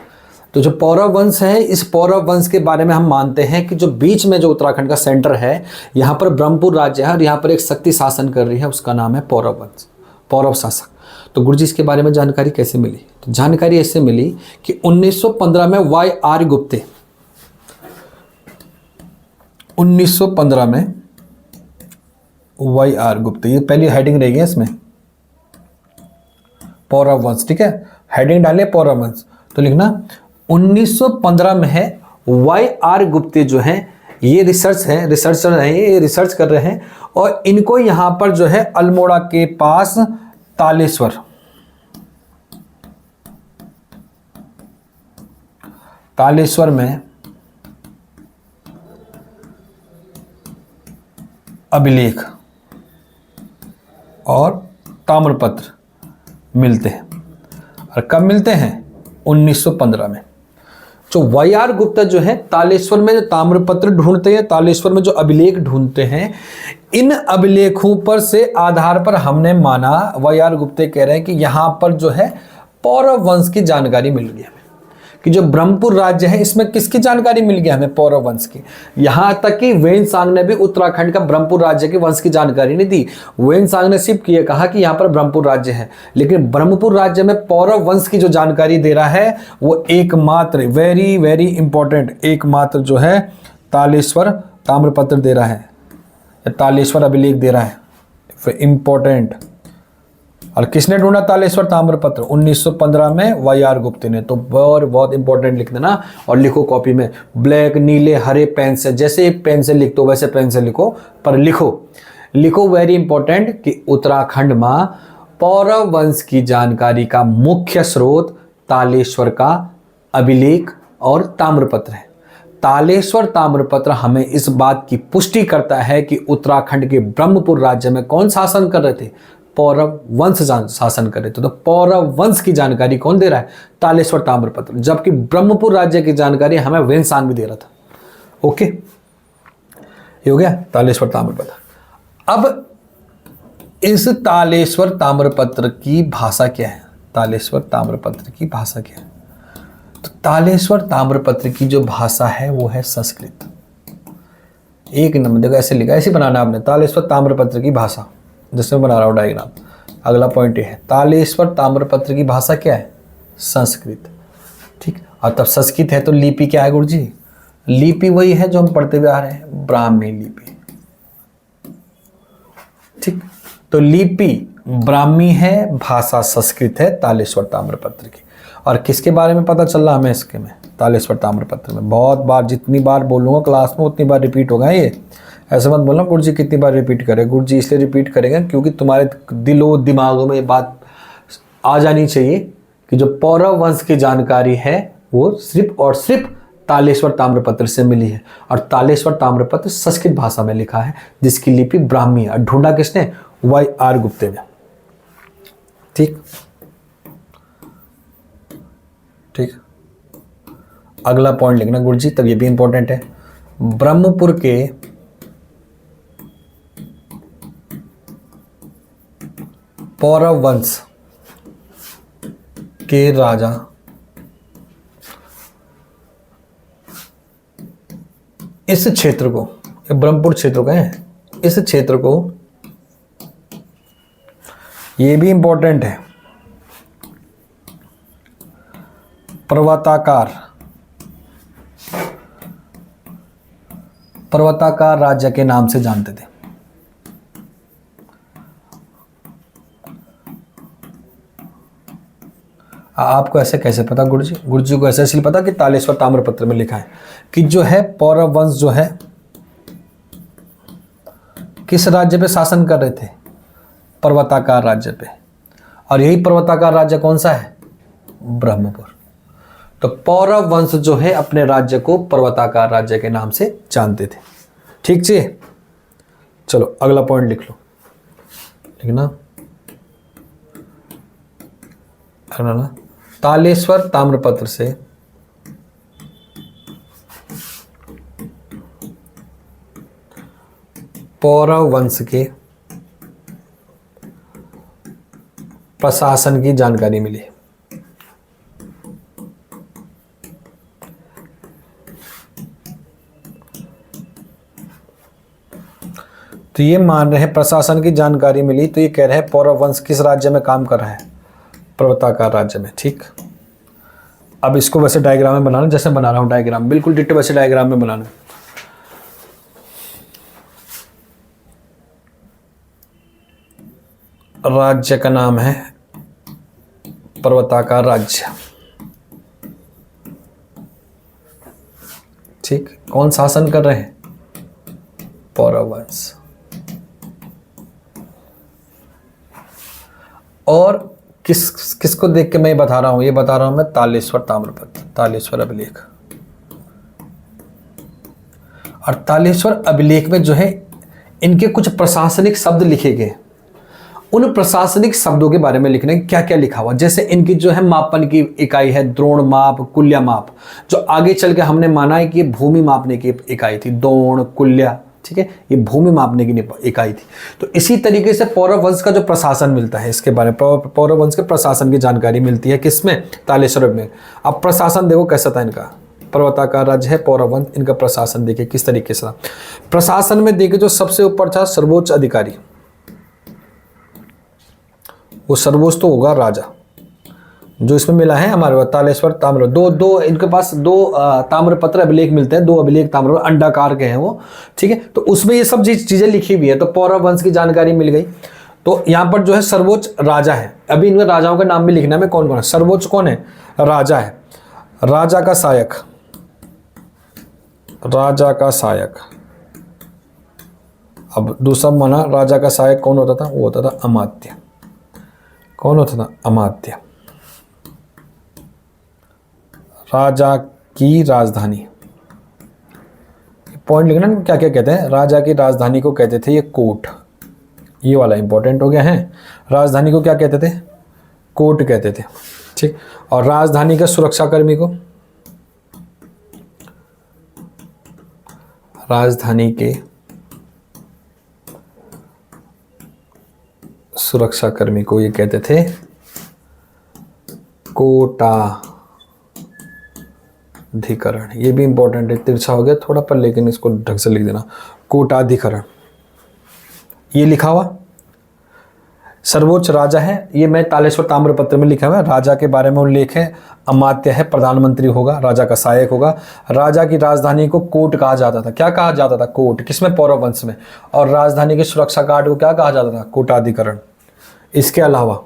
तो जो पौरव वंश है, इस पौरव वंश के बारे में हम मानते हैं कि जो बीच में जो उत्तराखंड का सेंटर है यहाँ पर ब्रह्मपुर राज्य है और यहाँ पर एक शक्ति शासन कर रही है, उसका नाम है पौरव वंश, पौरव शासक। तो गुरुजी इसके बारे में जानकारी कैसे मिली, तो जानकारी ऐसे मिली कि 1915 में Y.R. गुप्ते 1915 में YR गुप्त, ये पहली हेडिंग रहेगी इसमें, पौरव वंश, ठीक है। हेडिंग डाले पौरव वंश, तो लिखना 1915 में है YR गुप्ते जो है, ये रिसर्चर हैं, ये रिसर्च कर रहे हैं और इनको यहां पर जो है अल्मोड़ा के पास तालेश्वर में अभिलेख और ताम्रपत्र मिलते हैं। और कब मिलते हैं? 1915 में। जो YR गुप्ता जो है तालेश्वर में जो ताम्रपत्र ढूंढते हैं, तालेश्वर में जो अभिलेख ढूंढते हैं, इन अभिलेखों पर से आधार पर हमने माना, YR गुप्ते कह रहे हैं कि यहां पर जो है पौरव वंश की जानकारी मिल गई हमें, कि जो ब्रह्मपुर राज्य है इसमें किसकी जानकारी मिल गई हमें? पौरव वंश की। यहां तक कि वेनसांग ने भी उत्तराखंड का ब्रह्मपुर राज्य के वंश की जानकारी नहीं दी। वेनसांग ने सिर्फ ये कहा कि यहां पर ब्रह्मपुर राज्य है, लेकिन ब्रह्मपुर राज्य में पौरव वंश की जो जानकारी दे रहा है वो एकमात्र, वेरी वेरी इंपॉर्टेंट, एकमात्र जो है तालेश्वर ताम्रपत्र दे रहा है, तालेश्वर अभिलेख दे रहा है, इंपॉर्टेंट। और किसने ढूंढा तालेश्वर ताम्रपत्र? 1915 में YR गुप्ते ने। तो बहुत इंपॉर्टेंट लिख देना और लिखो कॉपी में, ब्लैक नीले हरे पेन से, जैसे पेन से लिखते हो वैसे पेन से लिखो, पर लिखो वेरी इंपॉर्टेंट कि उत्तराखंड में पौरव वंश की जानकारी का मुख्य स्रोत तालेश्वर का अभिलेख और ताम्रपत्र है। तालेश्वर ताम्रपत्र हमें इस बात की पुष्टि करता है कि उत्तराखंड के ब्रह्मपुर राज्य में कौन शासन कर रहे थे? पौरव वंश शासन कर रहे थे। तो पौरव वंश की जानकारी कौन दे रहा है? तालेश्वर ताम्रपत्र। जबकि ब्रह्मपुर राज्य की जानकारी हमें वेनसांग भी दे रहा था। ओके, ये हो गया तालेश्वर ताम्रपत्र। अब इस तालेश्वर ताम्रपत्र की भाषा क्या है? तालेश्वर ताम्रपत्र की भाषा क्या है? तो तालेश्वर ताम्रपत्र की जो भाषा है वो है संस्कृत। एक नंबर देखो, ऐसे लिखा, ऐसे बनाना आपने, तालेश्वर ताम्रपत्र की भाषा, जिसमें बना रहा हूं डायग्राम। अगला पॉइंट ये है, तालेश्वर ताम्रपत्र की भाषा क्या है? संस्कृत। ठीक, और तब संस्कृत है तो लिपि क्या है गुरुजी? लिपि वही है जो हम पढ़ते हुए आ रहे हैं, ब्राह्मी लिपि। ठीक, तो लिपि ब्राह्मी है, भाषा संस्कृत है तालेश्वर ताम्रपत्र की। और किसके बारे में पता चल रहा हमें इसके में? तालेश्वर ताम्रपत्र में। बहुत बार, जितनी बार बोलूंगा क्लास में उतनी बार रिपीट होगा ये। ऐसे मत बोलना गुरुजी कितनी बार रिपीट करें। गुरुजी इसलिए रिपीट करेंगे क्योंकि तुम्हारे दिलो दिमागों में ये बात आ जानी चाहिए कि जो पौरव वंश की जानकारी है वो सिर्फ और सिर्फ तालेश्वर ताम्रपत्र से मिली है। और तालेश्वर ताम्रपत्र संस्कृत भाषा में लिखा है, जिसकी लिपि ब्राह्मी है। ढूंढा किसने? YR गुप्ते ने। ठीक ठीक, अगला पॉइंट लिखना गुरुजी, तब ये भी इंपॉर्टेंट है। ब्रह्मपुर के पौरव वंश के राजा इस क्षेत्र को, ब्रह्मपुर क्षेत्र का है, इस क्षेत्र को, ये भी इंपॉर्टेंट है, पर्वताकार राज्य के नाम से जानते थे। आपको ऐसे कैसे पता गुरुजी? गुरुजी को ऐसे इसलिए पता कि तालेश्वर ताम्रपत्र में लिखा है कि जो है पौरव वंश जो है किस राज्य पे शासन कर रहे थे? पर्वताकार राज्य पे। और यही पर्वताकार राज्य कौन सा है? ब्रह्मपुर। तो पौरव वंश जो है अपने राज्य को पर्वताकार राज्य के नाम से जानते थे। ठीक जी, चलो अगला पॉइंट लिख लो, लिखना ना, तालेश्वर ताम्रपत्र से पौरव वंश के प्रशासन की जानकारी मिली। तो ये मान रहे हैं प्रशासन की जानकारी मिली, तो ये कह रहे हैं पौरव वंश किस राज्य में काम कर रहा है? पर्वताकार राज्य में। ठीक, अब इसको वैसे डायग्राम में बनाना जैसे बना रहा हूं डायग्राम, बिल्कुल डिट्टो वैसे डायग्राम में बनाना। राज्य का नाम है पर्वताकार राज्य। ठीक, कौन शासन कर रहे हैं? पौरव वंश। और किसको देख के मैं बता रहा हूं? ये बता रहा हूं मैं तालेश्वर ताम्रपत्र, तालेश्वर अभिलेख। और तालेश्वर अभिलेख में जो है इनके कुछ प्रशासनिक शब्द लिखे गए। उन प्रशासनिक शब्दों के बारे में लिखने क्या क्या लिखा हुआ, जैसे इनकी जो है मापन की इकाई है द्रोण माप, कुल्या माप, जो आगे चल के हमने माना है कि ये भूमि मापने की इकाई थी, द्रोण कुल्या। ठीक है, ये भूमि मापने की इकाई थी। तो इसी तरीके से पौरव वंश का जो प्रशासन मिलता है, इसके बारे में पौरव वंश के प्रशासन की जानकारी मिलती है किसमें? तालेश्वर में। अब प्रशासन देखो कैसा था इनका, पर्वताकार राज्य है पौरव वंश, इनका प्रशासन देखिए किस तरीके से था। प्रशासन में देखिए जो सबसे ऊपर था सर्वोच्च अधिकारी, वो सर्वोच्च तो होगा राजा, जो इसमें मिला है हमारे तालेश्वर ताम्र। दो इनके पास दो ताम्रपत्र अभिलेख मिलते हैं, दो अभिलेख ताम्र अंडाकार के हैं वो। ठीक है, तो उसमें ये सब चीजें लिखी हुई है, तो पौरव वंश की जानकारी मिल गई। तो यहाँ पर जो है सर्वोच्च राजा है। अभी इनमें राजाओं का नाम भी लिखना है, कौन कौन है। सर्वोच्च कौन है? राजा है, राजा का सहायक, राजा का सहायक। अब दूसरा माना राजा का सहायक कौन होता था? वो होता था अमात्य। कौन होता था? अमात्य। राजा की राजधानी, पॉइंट लिखना क्या क्या कहते हैं। राजा की राजधानी को कहते थे ये कोट, ये वाला इंपॉर्टेंट हो गया है। राजधानी को क्या कहते थे? कोट कहते थे। ठीक, और राजधानी के सुरक्षाकर्मी को, राजधानी के सुरक्षाकर्मी को ये कहते थे कोटाधिकरण। ये भी इंपॉर्टेंट है, तिरछा हो गया थोड़ा पर, लेकिन इसको ढंग से लिख देना, कोटाधिकरण। ये लिखा हुआ सर्वोच्च राजा है, ये मैं तालेश्वर ताम्रपत्र में लिखा हुआ है। राजा के बारे में उल्लेख है, अमात्य है, प्रधानमंत्री होगा, राजा का सहायक होगा। राजा की राजधानी को कोट कहा जाता था। क्या कहा जाता था? कोट। किसमें? पौरव वंश में। और राजधानी के सुरक्षा गार्ड को क्या कहा जाता था? कोटाधिकरण। इसके अलावा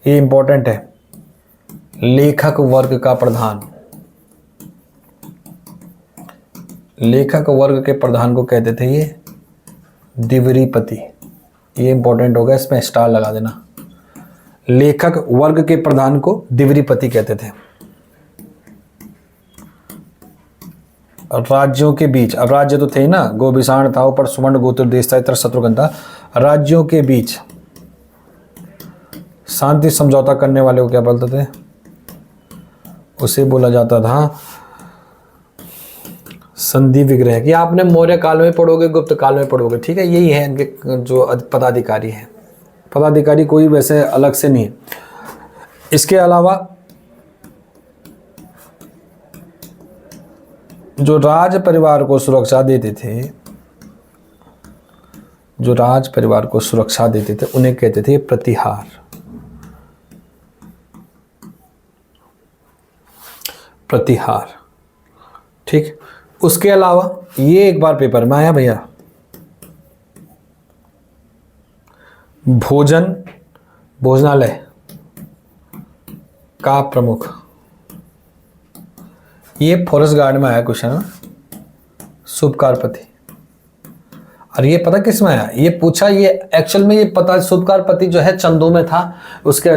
ये इंपॉर्टेंट है, लेखक वर्ग का प्रधान, लेखक वर्ग के प्रधान को कहते थे ये द्विवरीपति। ये इंपॉर्टेंट होगा, इसमें स्टार लगा देना। लेखक वर्ग के प्रधान को द्विवरीपति कहते थे। राज्यों के बीच, अब राज्य तो थे ही ना, गोभिषाण था, ऊपर सुवर्ण गोत्र देश था, इतर शत्रुघ्न था। राज्यों के बीच शांति समझौता करने वाले को क्या बोलते थे? उसे बोला जाता था संधि विग्रह। कि आपने मौर्य काल में पढ़ोगे, गुप्त काल में पढ़ोगे। ठीक है, यही है इनके जो पदाधिकारी हैं। पदाधिकारी कोई वैसे अलग से नहीं है। इसके अलावा जो राज परिवार को सुरक्षा देते थे, जो राज परिवार को सुरक्षा देते थे, उन्हें कहते थे प्रतिहार। प्रतिहार। ठीक, उसके अलावा ये एक बार पेपर में आया भैया, भोजनालय का प्रमुख। ये फॉरेस्ट गार्ड में आया क्वेश्चन, शुभकारपति। और ये पता किस में आया? ये पूछा, ये एक्चुअल में ये पता, शुभकारपति जो है चंदों में था, उसके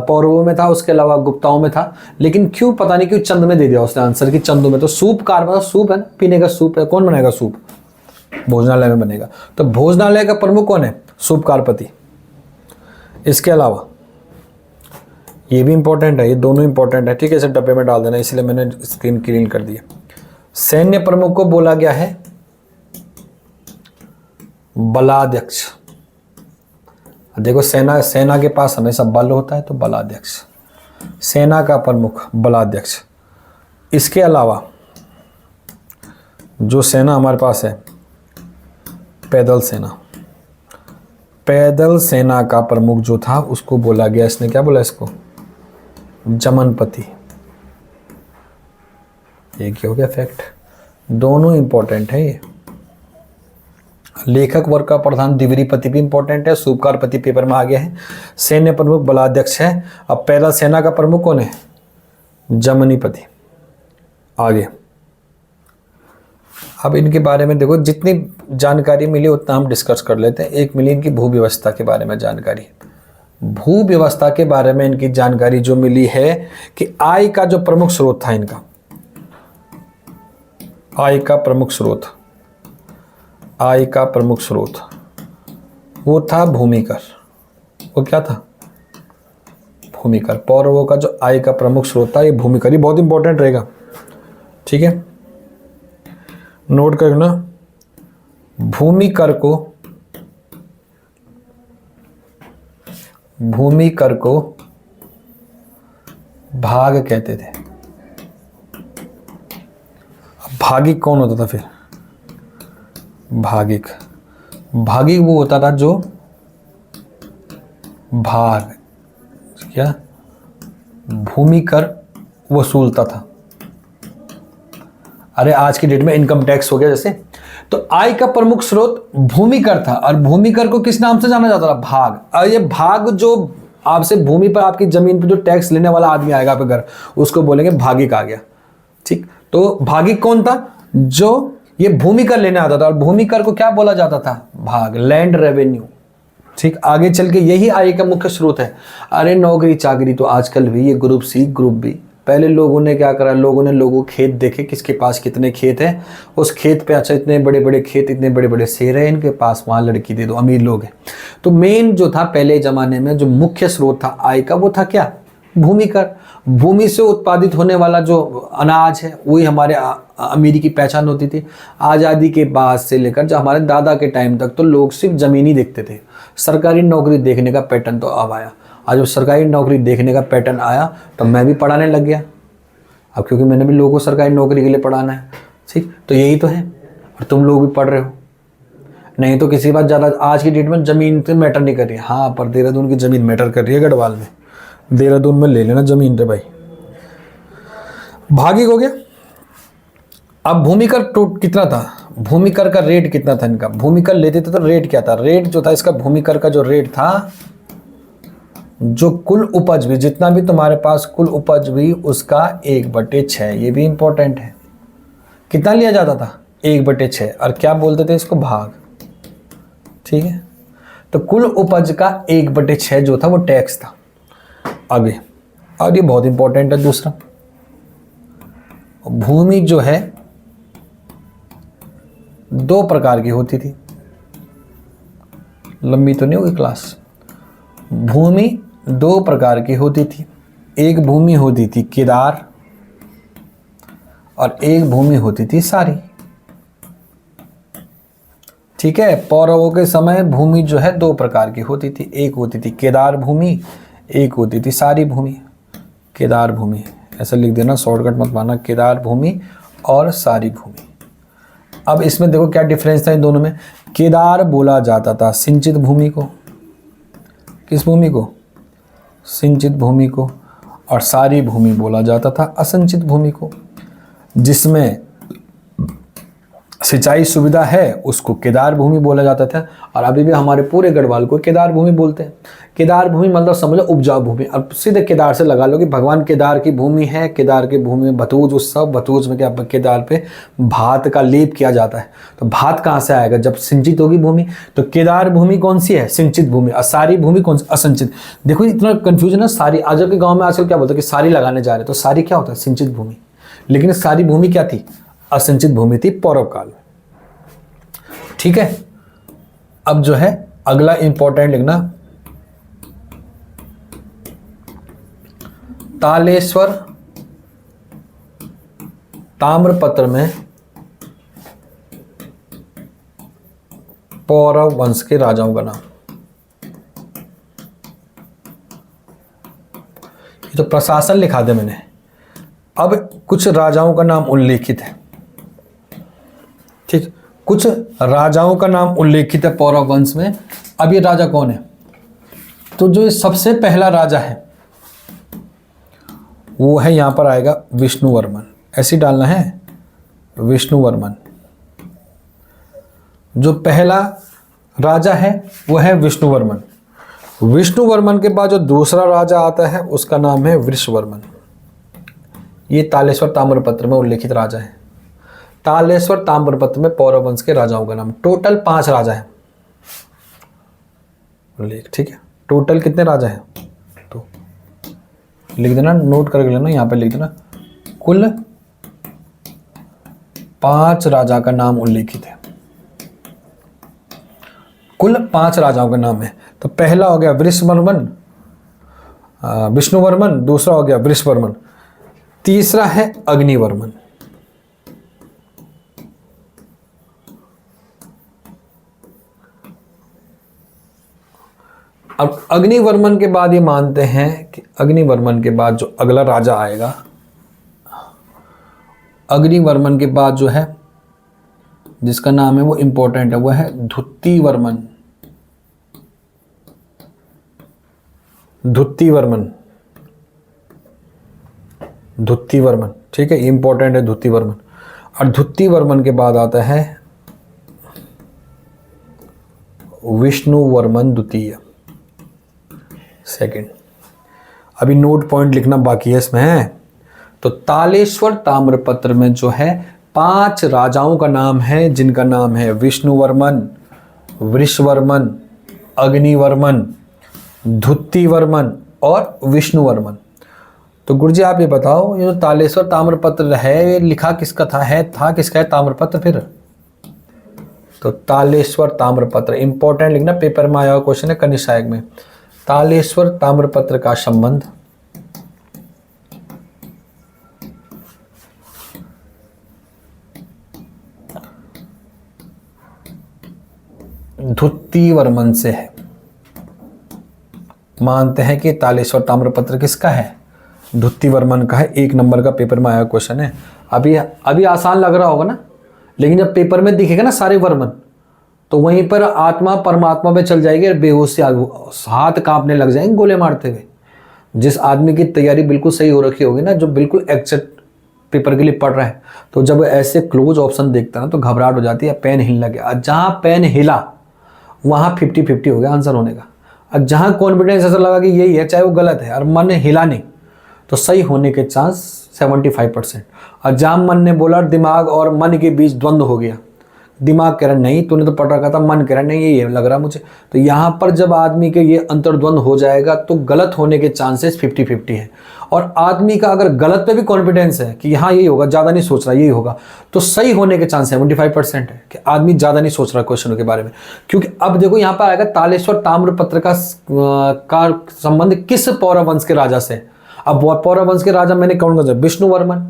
पौरवों में था, उसके अलावा गुप्ताओं में था। लेकिन क्यों, पता नहीं क्यों चंद में दे दिया उसने आंसर कि चंदों में। तो सूपकार मतलब सूप है, पीने का सूप है। कौन बनाएगा सूप? भोजनालय में बनेगा। तो भोजनालय का प्रमुख कौन है? शुभकारपति। इसके अलावा ये भी इंपॉर्टेंट है, ये दोनों इंपॉर्टेंट है। ठीक है, इसे डब्बे में डाल देना, इसलिए मैंने स्क्रीन क्लीन कर दिया। सैन्य प्रमुख को बोला गया है बलाध्यक्ष। देखो, सेना के पास हमेशा बल होता है, तो बलाध्यक्ष, सेना का प्रमुख बलाध्यक्ष। इसके अलावा जो सेना हमारे पास है, पैदल सेना, पैदल सेना का प्रमुख जो था उसको बोला गया, इसने क्या बोला इसको? जमनपति। एक ही हो गया फैक्ट। दोनों इंपॉर्टेंट है ये। लेखक वर्ग का प्रधान द्विवेदीपति भी इंपॉर्टेंट है, सूबकारपति पेपर में आ गया है। सैन्य प्रमुख बलाध्यक्ष है। अब पहला सेना का प्रमुख कौन है? जमनीपति। आगे अब इनके बारे में देखो, जितनी जानकारी मिली उतना हम डिस्कस कर लेते हैं। एक मिली इनकी भू व्यवस्था के बारे में जानकारी। भू व्यवस्था के बारे में इनकी जानकारी जो मिली है कि आय का जो प्रमुख स्रोत था इनका, आय का प्रमुख स्रोत, आय का प्रमुख स्रोत वो था भूमिकर। वो क्या था? भूमिकर। पौरवों का जो आय का प्रमुख स्रोत था ये भूमिकर। ये बहुत इंपॉर्टेंट रहेगा, ठीक है, नोट करना। भूमिकर को भाग कहते थे। भागिक कौन होता था फिर? भागिक वो होता था जो भाग क्या भूमिकर वसूलता था। अरे आज की डेट में इनकम टैक्स हो गया जैसे। तो आय का प्रमुख स्रोत भूमिकर था, और भूमिकर को किस नाम से जाना जाता था? भाग। और ये भाग जो आपसे भूमि पर, आपकी जमीन पर जो टैक्स लेने वाला आदमी आएगा आपके घर, उसको बोलेंगे भागिक आ गया, ठीक। तो भागिक कौन था? जो ये भूमिकर लेने आता था, और भूमिकर को क्या बोला जाता था? भाग, लैंड रेवेन्यू, ठीक। आगे चल के यही आय का मुख्य स्रोत है। अरे नौकरी चाकरी तो आजकल भी ये ग्रुप सी ग्रुप बी, पहले लोगों ने क्या करा, लोगों खेत देखे, किसके पास कितने खेत हैं, उस खेत पे अच्छा इतने बड़े बड़े खेत, इतने बड़े बड़े शेर हैं इनके पास, वहाँ लड़की दे दो, अमीर लोग हैं। तो मेन जो था पहले ज़माने में जो मुख्य स्रोत था आय का, वो था क्या? भूमिकर। भूमि से उत्पादित होने वाला जो अनाज है वही हमारे अमीरी की पहचान होती थी। आज़ादी के बाद से लेकर जब हमारे दादा के टाइम तक तो लोग सिर्फ ज़मीन ही देखते थे। सरकारी नौकरी देखने का पैटर्न तो अब आया। आज जब सरकारी नौकरी देखने का पैटर्न आया तो मैं भी पढ़ाने लग गया, अब क्योंकि मैंने भी लोगों को सरकारी नौकरी के लिए पढ़ाना है, ठीक। तो यही तो है, और तुम लोग भी पढ़ रहे हो। नहीं तो किसी बात ज़्यादा आज की डेट में ज़मीन तो मैटर नहीं कर रही है। हाँ, पर देहरादून की ज़मीन मैटर कर रही है। गढ़वाल में, देहरादून में ले लेना ज़मीन रे भाई। भागिक हो गया। अब भूमिकर कितना था? भूमिकर का रेट कितना था इनका? भूमिकर लेते थे तो रेट क्या था? रेट जो था इसका, भूमिकर का जो रेट था, जो कुल उपज भी, जितना भी तुम्हारे पास कुल उपज भी, उसका 1/6। ये भी इंपॉर्टेंट है। कितना लिया जाता था? 1/6। और क्या बोलते थे इसको? भाग, ठीक है। तो कुल उपज का 1/6 जो था वो टैक्स था। आगे, और ये बहुत इंपॉर्टेंट है दूसरा, भूमि जो है 2 प्रकार की होती थी। लंबी तो नहीं होगी क्लास। भूमि 2 प्रकार की होती थी। एक भूमि होती थी केदार, और एक भूमि होती थी सारी, ठीक है। पौरवों के समय भूमि जो है 2 प्रकार की होती थी। एक होती थी केदार भूमि, एक होती थी सारी भूमि। केदार भूमि ऐसा लिख देना, शॉर्टकट मत माना, केदार भूमि और सारी भूमि। अब इसमें देखो क्या डिफरेंस था इन दोनों में। केदार बोला जाता था सिंचित भूमि को, किस भूमि को? सिंचित भूमि को। और सारी भूमि बोला जाता था असंचित भूमि को। जिसमें सिंचाई सुविधा है उसको केदार भूमि बोला जाता था, और अभी भी हमारे पूरे गढ़वाल को केदार भूमि बोलते हैं। केदार भूमि मतलब समझो उपजाऊ भूमि। अब सीधे केदार से लगा लो कि भगवान केदार की भूमि है, केदार की भूमि में भतूज उत्सव, भतूज में क्या, केदार पे भात का लेप किया जाता है। तो भात कहाँ से आएगा? जब सिंचित होगी भूमि। तो केदार भूमि कौन सी है? सिंचित भूमि। और सारी भूमि कौन सी? असिंचित। देखो इतना कन्फ्यूजन है। सारी, आज के गाँव में आजकल क्या बोलते हैं कि सारी लगाने जा रहे, तो सारी क्या होता है? सिंचित भूमि। लेकिन सारी भूमि क्या थी? असिंचित भूमि थी पौरव काल में, ठीक है। अब जो है अगला इंपॉर्टेंट लिखना, तालेश्वर ताम्रपत्र में पौरव वंश के राजाओं का नाम। ये तो प्रशासन लिखा दे मैंने। अब कुछ राजाओं का नाम उल्लेखित है, ठीक। कुछ राजाओं का नाम उल्लेखित है पौरव वंश में। अब ये राजा कौन है? तो जो सबसे पहला राजा है वो है, यहां पर आएगा विष्णुवर्मन। ऐसे डालना है, विष्णुवर्मन। जो पहला राजा है वो है विष्णुवर्मन। विष्णुवर्मन के बाद जो दूसरा राजा आता है उसका नाम है वृषवर्मन। ये तालेश्वर ताम्रपत्र में उल्लेखित राजा है। तालेश्वर ताम्रपत्र में पौरव वंश के राजाओं का नाम, टोटल 5 राजा है उल्लेख, ठीक है। टोटल कितने राजा हैं तो लिख देना, नोट करके लेना, यहाँ पे लिख देना कुल 5 राजा का नाम उल्लेखित है। कुल 5 राजाओं का नाम है। तो पहला हो गया वृषवर्मन, विष्णुवर्मन, दूसरा हो गया वृषवर्मन, तीसरा है अग्निवर्मन। अब अग्निवर्मन के बाद ये मानते हैं कि अग्निवर्मन के बाद जो अगला राजा आएगा, अग्निवर्मन के बाद जो है जिसका नाम है वो इंपॉर्टेंट है, वो है धुत्तीवर्मन। धुत्तीवर्मन, धुत्तीवर्मन, ठीक है, इंपॉर्टेंट है धुत्तीवर्मन। और धुत्तीवर्मन के बाद आता है विष्णुवर्मन द्वितीय, सेकंड। अभी नोट पॉइंट लिखना बाकी है इसमें। तो तालेश्वर ताम्रपत्र में जो है 5 राजाओं का नाम है, जिनका नाम है विष्णुवर्मन, वृषवर्मन, अग्निवर्मन, धुत्तीवर्मन और विष्णुवर्मन। तो गुरुजी आप ये बताओ, ये जो तालेश्वर ताम्रपत्र है ये लिखा किसका था किसका है ताम्रपत्र फिर? तो तालेश्वर ताम्रपत्र, इंपॉर्टेंट लिखना, पेपर में आया हुआ क्वेश्चन है कनिष्ठ सहायक में। तालेश्वर ताम्रपत्र का संबंध धुत्तीवर्मन से है। मानते हैं कि तालेश्वर ताम्रपत्र किसका है? धुत्तीवर्मन का है। 1 नंबर का पेपर में आया क्वेश्चन है। अभी आसान लग रहा होगा ना, लेकिन जब पेपर में दिखेगा ना सारे वर्मन, तो वहीं पर आत्मा परमात्मा में चल जाएगी और बेहोश से हाथ कांपने लग जाएंगे गोले मारते हुए। जिस आदमी की तैयारी बिल्कुल सही हो रखी होगी ना, जो बिल्कुल एग्जैक्ट पेपर के लिए पढ़ रहा है, तो जब ऐसे क्लोज ऑप्शन देखता है ना तो घबराहट हो जाती है, पेन हिलने लगे। जहाँ पेन हिला वहाँ 50-50 हो गया आंसर होने का। और जहाँ कॉन्फिडेंस ऐसा लगा कि यही है, चाहे वो गलत है, और मन हिला नहीं, तो सही होने के चांस 75%। और जहाँ मन ने बोला दिमाग और मन के बीच द्वंद्व हो गया, दिमाग कह रहा नहीं तूने तो पढ़ रखा था, मन कह रहा नहीं ये लग रहा मुझे, तो यहाँ पर जब आदमी के ये अंतर्द्वंद हो जाएगा तो गलत होने के चांसेस 50-50 है। और आदमी का अगर गलत पे भी कॉन्फिडेंस है कि हाँ यही होगा, ज़्यादा नहीं सोच रहा यही होगा, तो सही होने के चांस 75% है कि आदमी ज़्यादा नहीं सोच रहा क्वेश्चनों के बारे में। क्योंकि अब देखो यहाँ पर आएगा तालेश्वर ताम्रपत्र का संबंध किस पौरव वंश के राजा से। अब पौरव वंश के राजा मैंने कौन कौन? विष्णुवर्मन,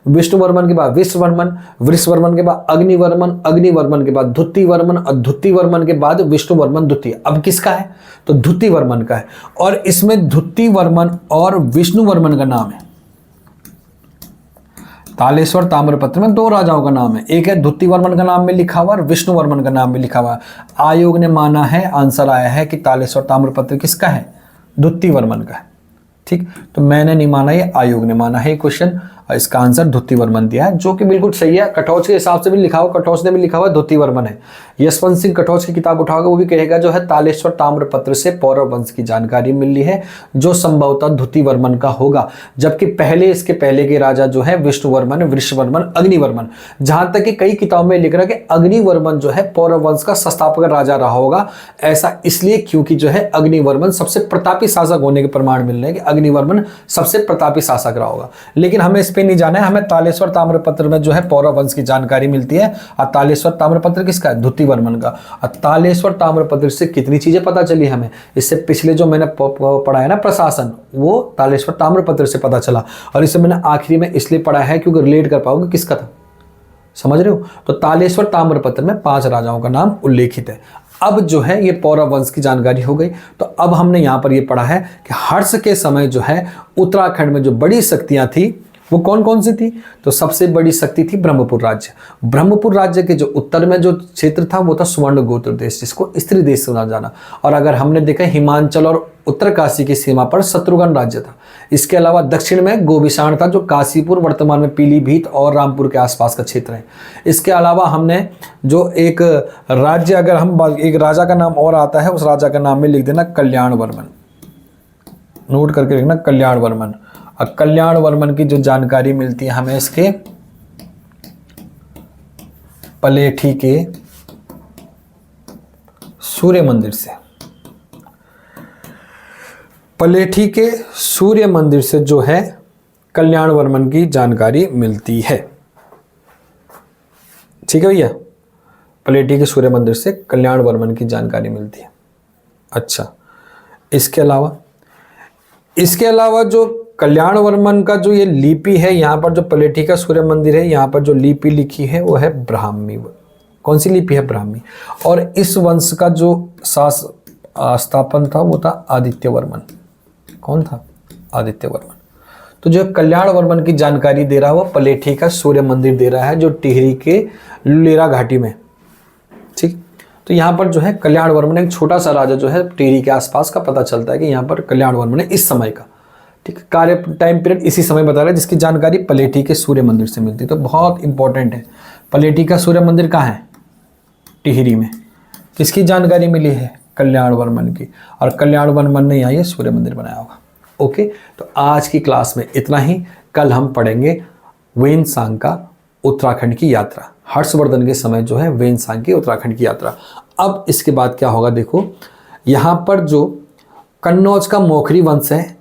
विष्णुवर्मन के बाद विश्ववर्मन, वृषवर्मन के बाद अग्निवर्मन, अग्निवर्मन के बाद धुत्तीवर्मन और धुत्तीवर्मन के बाद विष्णुवर्मन द्वितीय। अब किसका है? तो धुत्तीवर्मन का है। और इसमें धुत्तीवर्मन और विष्णुवर्मन का नाम है। तालेश्वर ताम्रपत्र में 2 राजाओं का नाम है, एक है धुत्तीवर्मन का नाम में लिखा हुआ और विष्णुवर्मन का नाम में लिखा हुआ। आयोग ने माना है, आंसर आया है कि तालेश्वर ताम्रपत्र किसका है? धुत्तीवर्मन का है। ठीक, तो मैंने नहीं माना, ये आयोग ने माना है क्वेश्चन, और इसका आंसर धुत्तीवर्मन दिया है, जो कि बिल्कुल सही है। कटौच के हिसाब से भी लिखा हुआ, कटौच ने भी लिखा हुआ धुत्तीवर्मन है। यशवंत सिंह कटौच की किताब उठाओगे वो भी कहेगा जो है तालेश्वर ताम्रपत्र से पौरव वंश की जानकारी मिली है, जो संभवतः धुत्तीवर्मन का होगा। जबकि इसके पहले के राजा जो है विष्णुवर्मन, वृषवर्मन, अग्निवर्मन। जहां तक कि कई किताबों में लिख रहा है कि अग्निवर्मन जो है पौरव वंश का संस्थापक राजा रहा होगा। ऐसा इसलिए क्योंकि जो है अग्निवर्मन सबसे प्रतापी शासक होने के प्रमाण मिल रहे हैं कि अग्निवर्मन सबसे प्रतापी शासक रहा होगा। लेकिन हमें इस पे नहीं जाना है, हमें तालेश्वर ताम्रपत्र में जो है पौरव वंश की जानकारी मिलती है। और तालेश्वर ताम्रपत्र किसका है? धुत्तीवर्मन का। और तालेश्वर ताम्रपत्र से कितनी चीजें पता चली हमें? इससे पिछले जो मैंने पढ़ा है ना प्रशासन, वो तालेश्वर ताम्रपत्र से पता चला। और इसे मैंने आखिरी में इसलिए पढ़ा है क्योंकि रिलेट कर पाओगे किसका था, समझ रहे हो? तो तालेश्वर ताम्रपत्र में 5 राजाओं का नाम उल्लेखित है। अब जो है ये पौरव वंश की जानकारी हो गई। तो अब हमने यहाँ पर ये पढ़ा है कि हर्ष के समय जो है उत्तराखंड में जो बड़ी शक्तियाँ थी वो कौन कौन सी थी? तो सबसे बड़ी शक्ति थी ब्रह्मपुर राज्य। ब्रह्मपुर राज्य के जो उत्तर में जो क्षेत्र था वो था सुवर्णगोत्र देश, जिसको स्त्री देश सुना जाना। और अगर हमने देखा हिमाचल और उत्तरकाशी की सीमा पर शत्रुघ्न राज्य था। इसके अलावा दक्षिण में गोविशाण था, जो काशीपुर वर्तमान में पीलीभीत और रामपुर के आसपास का क्षेत्र है। इसके अलावा हमने जो एक राज्य, अगर हम एक राजा का नाम और आता है, उस राजा का नाम में लिख देना कल्याण वर्मन, नोट करके लिखना कल्याण वर्मन। और कल्याण वर्मन की जो जानकारी मिलती है हमें इसके पलेठी के सूर्य मंदिर से। पलेठी के सूर्य मंदिर से जो है कल्याण वर्मन की जानकारी मिलती है। ठीक है भैया, पलेठी के सूर्य मंदिर से कल्याण वर्मन की जानकारी मिलती है। अच्छा, इसके अलावा जो कल्याण वर्मन का जो ये लिपि है, यहाँ पर जो पलेठी का सूर्य मंदिर है, यहाँ पर जो लिपि लिखी है वो है ब्राह्मी। कौन सी लिपि है? ब्राह्मी। और इस वंश का जो स्थापन था वो था आदित्य वर्मन। कौन था? आदित्य वर्मन। तो जो कल्याण वर्मन की जानकारी दे रहा है वो पलेठी का सूर्य मंदिर दे रहा है, जो टिहरी के लुलेरा घाटी में। ठीक, तो यहाँ पर जो है कल्याण वर्मन एक छोटा सा राजा जो है टिहरी के आसपास का, पता चलता है कि यहाँ पर कल्याण वर्मन है इस समय का। ठीक, कार्य टाइम पीरियड इसी समय बता रहा है, जिसकी जानकारी पलेठी के सूर्य मंदिर से मिलती है। तो बहुत इंपॉर्टेंट है। पलेठी का सूर्य मंदिर कहाँ है? टिहरी में। किसकी जानकारी मिली है? कल्याण वर्मन की। और कल्याण वर्मन ने यहाँ ये सूर्य मंदिर बनाया होगा। ओके, तो आज की क्लास में इतना ही। कल हम पढ़ेंगे वेनसांग का उत्तराखंड की यात्रा। हर्षवर्धन के समय जो है वेनसांग की उत्तराखंड की यात्रा। अब इसके बाद क्या होगा, देखो यहाँ पर जो कन्नौज का मोखरी वंश है,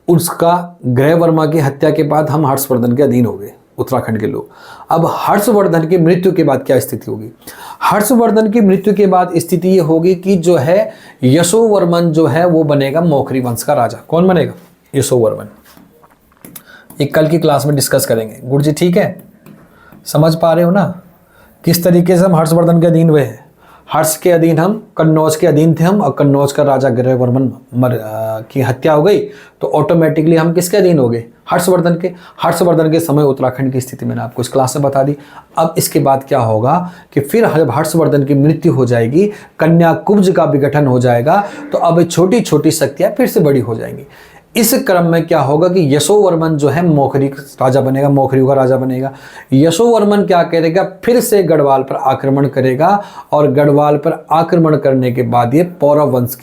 उसका ग्रह वर्मा की हत्या के बाद हम हर्षवर्धन के अधीन हो गए, उत्तराखंड के लोग। अब हर्षवर्धन की मृत्यु के बाद क्या स्थिति होगी? हर्षवर्धन की मृत्यु के बाद स्थिति ये होगी कि जो है यशोवर्मन जो है वो बनेगा मोखरी वंश का राजा। कौन बनेगा? यशोवर्मन। ये कल की क्लास में डिस्कस करेंगे। गुरु जी ठीक है, समझ पा रहे हो ना किस तरीके से हम हर्षवर्धन के अधीन हुए हैं? हर्ष के अधीन हम, कन्नौज के अधीन थे हम, और कन्नौज का राजा ग्रहवर्मन की हत्या हो गई, तो ऑटोमेटिकली हम किसके अधीन हो गए? हर्षवर्धन के। हर्षवर्धन के समय उत्तराखंड की स्थिति मैंने आपको इस क्लास में बता दी। अब इसके बाद क्या होगा कि फिर जब हर्षवर्धन की मृत्यु हो जाएगी, कन्याकुब्ज का विघटन हो जाएगा, तो अब छोटी छोटी शक्तियाँ फिर से बड़ी हो जाएंगी। इस क्रम में क्या होगा कि यशोवर्मन जो है मोखरी राजा बनेगा, मोखरियों का राजा बनेगा। यशोवर्मन क्या करेगा? फिर से गढ़वाल पर आक्रमण करेगा, और गढ़वाल पर आक्रमण करने के बाद ये पौरव वंश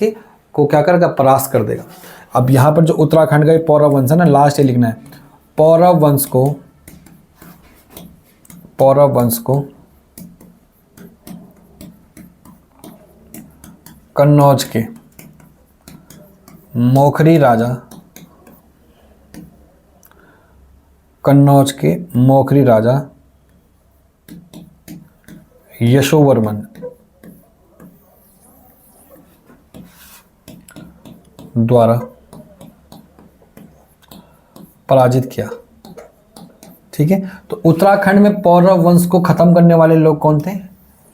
को क्या करेगा? परास्त कर देगा। अब यहाँ पर जो उत्तराखंड का ये पौरव वंश है ना, लास्ट ये लिखना है, पौरव वंश को कन्नौज के मोखरी राजा, कन्नौज के मोखरी राजा यशोवर्मन द्वारा पराजित किया। ठीक है, तो उत्तराखंड में पौरव वंश को खत्म करने वाले लोग कौन थे?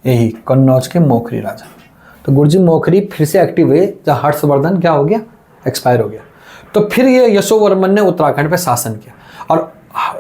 यही कन्नौज के मोखरी राजा। तो गुरुजी मोखरी फिर से एक्टिव हुए जब हर्षवर्धन क्या हो गया? एक्सपायर हो गया। तो फिर ये यशोवर्मन ने उत्तराखंड पे शासन किया, और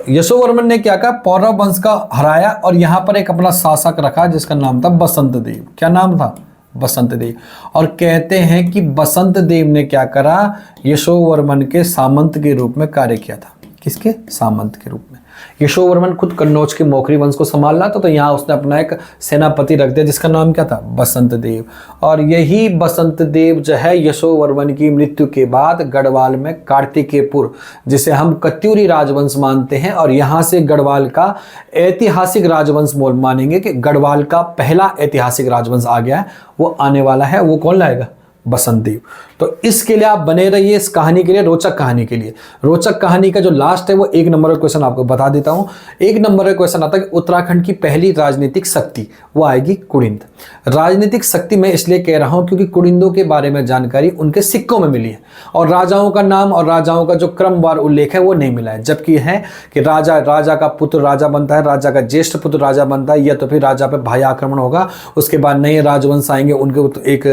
यशोवर्मन ने क्या कहा? पौरव वंश का हराया, और यहाँ पर एक अपना शासक रखा जिसका नाम था बसंत देव। क्या नाम था? बसंत देव। और कहते हैं कि बसंत देव ने क्या करा? यशोवर्मन के सामंत के रूप में कार्य किया था। किसके? सामंत के रूप में। यशोवर्मन खुद कन्नौज के मोखरी वंश को संभाल रहा था, तो यहाँ उसने अपना एक सेनापति रख दिया जिसका नाम क्या था? बसंत देव। और यही बसंत देव जो है यशोवर्मन की मृत्यु के बाद गढ़वाल में कार्तिकेयपुर, जिसे हम कत्यूरी राजवंश मानते हैं, और यहाँ से गढ़वाल का ऐतिहासिक राजवंश मानेंगे कि गढ़वाल का पहला ऐतिहासिक राजवंश आ गया है, वो आने वाला है। वो कौन लाएगा? बसंत देव। तो इसके लिए आप बने रहिए इस कहानी के लिए, रोचक कहानी के लिए। रोचक कहानी का जो लास्ट है वो 1 नंबर का क्वेश्चन आपको बता देता हूं। 1 नंबर का क्वेश्चन आता है कि उत्तराखंड की पहली राजनीतिक शक्ति वो आएगी कुड़िंद। राजनीतिक शक्ति मैं इसलिए कह रहा हूं क्योंकि कुड़िंदों के बारे में जानकारी उनके सिक्कों में मिली है, और राजाओं का नाम और राजाओं का जो क्रमवार उल्लेख है वो नहीं मिला है। जबकि है कि राजा का पुत्र राजा बनता है, राजा का ज्येष्ठ पुत्र राजा बनता है, या तो फिर राजा पे भाई आक्रमण होगा, उसके बाद नए राजवंश आएंगे, उनके एक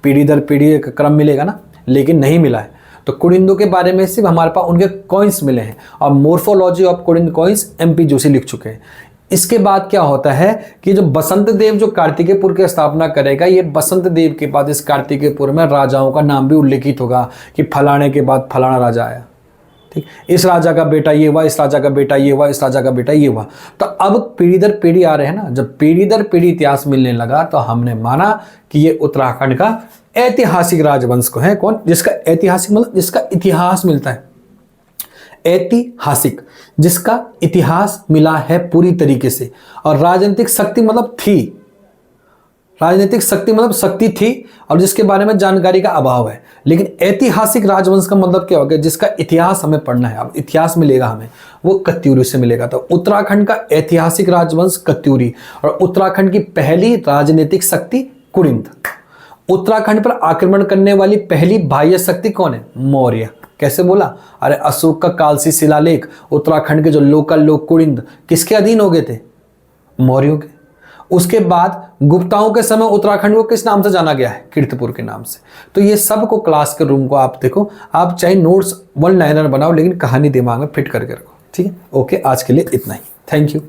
पीढ़ी दर पीढ़ी एक क्रम मिलेगा ना, लेकिन नहीं मिला है। तो कुड़िंदों के बारे में सिर्फ हमारे पास उनके कॉइन्स मिले हैं और morphology of Kuninda coins MP Joshi लिख चुके हैं। इसके बाद क्या होता है कि जो बसंत देव जो कार्तिकेयपुर की स्थापना करेगा, ये बसंत देव के बाद इस कार्तिकेयपुर में राजाओं का नाम भी उल्लेखित होगा कि फलाने के बाद फलाना राजा आया, ठीक, इस राजा का बेटा ये हुआ, इस राजा का बेटा ये हुआ, इस राजा का बेटा ये हुआ। तो अब पीढ़ी दर पीढ़ी आ रहे हैं ना, जब पीढ़ी दर पीढ़ी इतिहास मिलने लगा तो हमने माना कि ये उत्तराखंड का ऐतिहासिक राजवंश को है। कौन? जिसका ऐतिहासिक मतलब जिसका इतिहास मिलता है, ऐतिहासिक जिसका इतिहास मिला है पूरी तरीके से। और राजनीतिक शक्ति मतलब थी, राजनीतिक शक्ति मतलब शक्ति थी और जिसके बारे में जानकारी का अभाव है। लेकिन ऐतिहासिक राजवंश का मतलब क्या हो गया? जिसका इतिहास हमें पढ़ना है, अब इतिहास मिलेगा हमें, वो कत्यूरी से मिलेगा। तो उत्तराखंड का ऐतिहासिक राजवंश कत्यूरी और उत्तराखंड की पहली राजनीतिक शक्ति कुड़िंद। उत्तराखंड पर आक्रमण करने वाली पहली बाह्य शक्ति कौन है? मौर्य। कैसे बोला? अरे अशोक का कालसी शिलालेख, उत्तराखंड के जो लोकल लोग कुड़िंद किसके अधीन हो गए थे? मौर्यों के। उसके बाद गुप्ताओं के समय उत्तराखंड को किस नाम से जाना गया है? कीर्तिपुर के नाम से। तो ये सब को क्लास के रूम को आप देखो, आप चाहे नोट्स वन लाइनर बनाओ लेकिन कहानी दिमाग में फिट करके रखो, ठीक है। ओके, आज के लिए इतना ही, थैंक यू।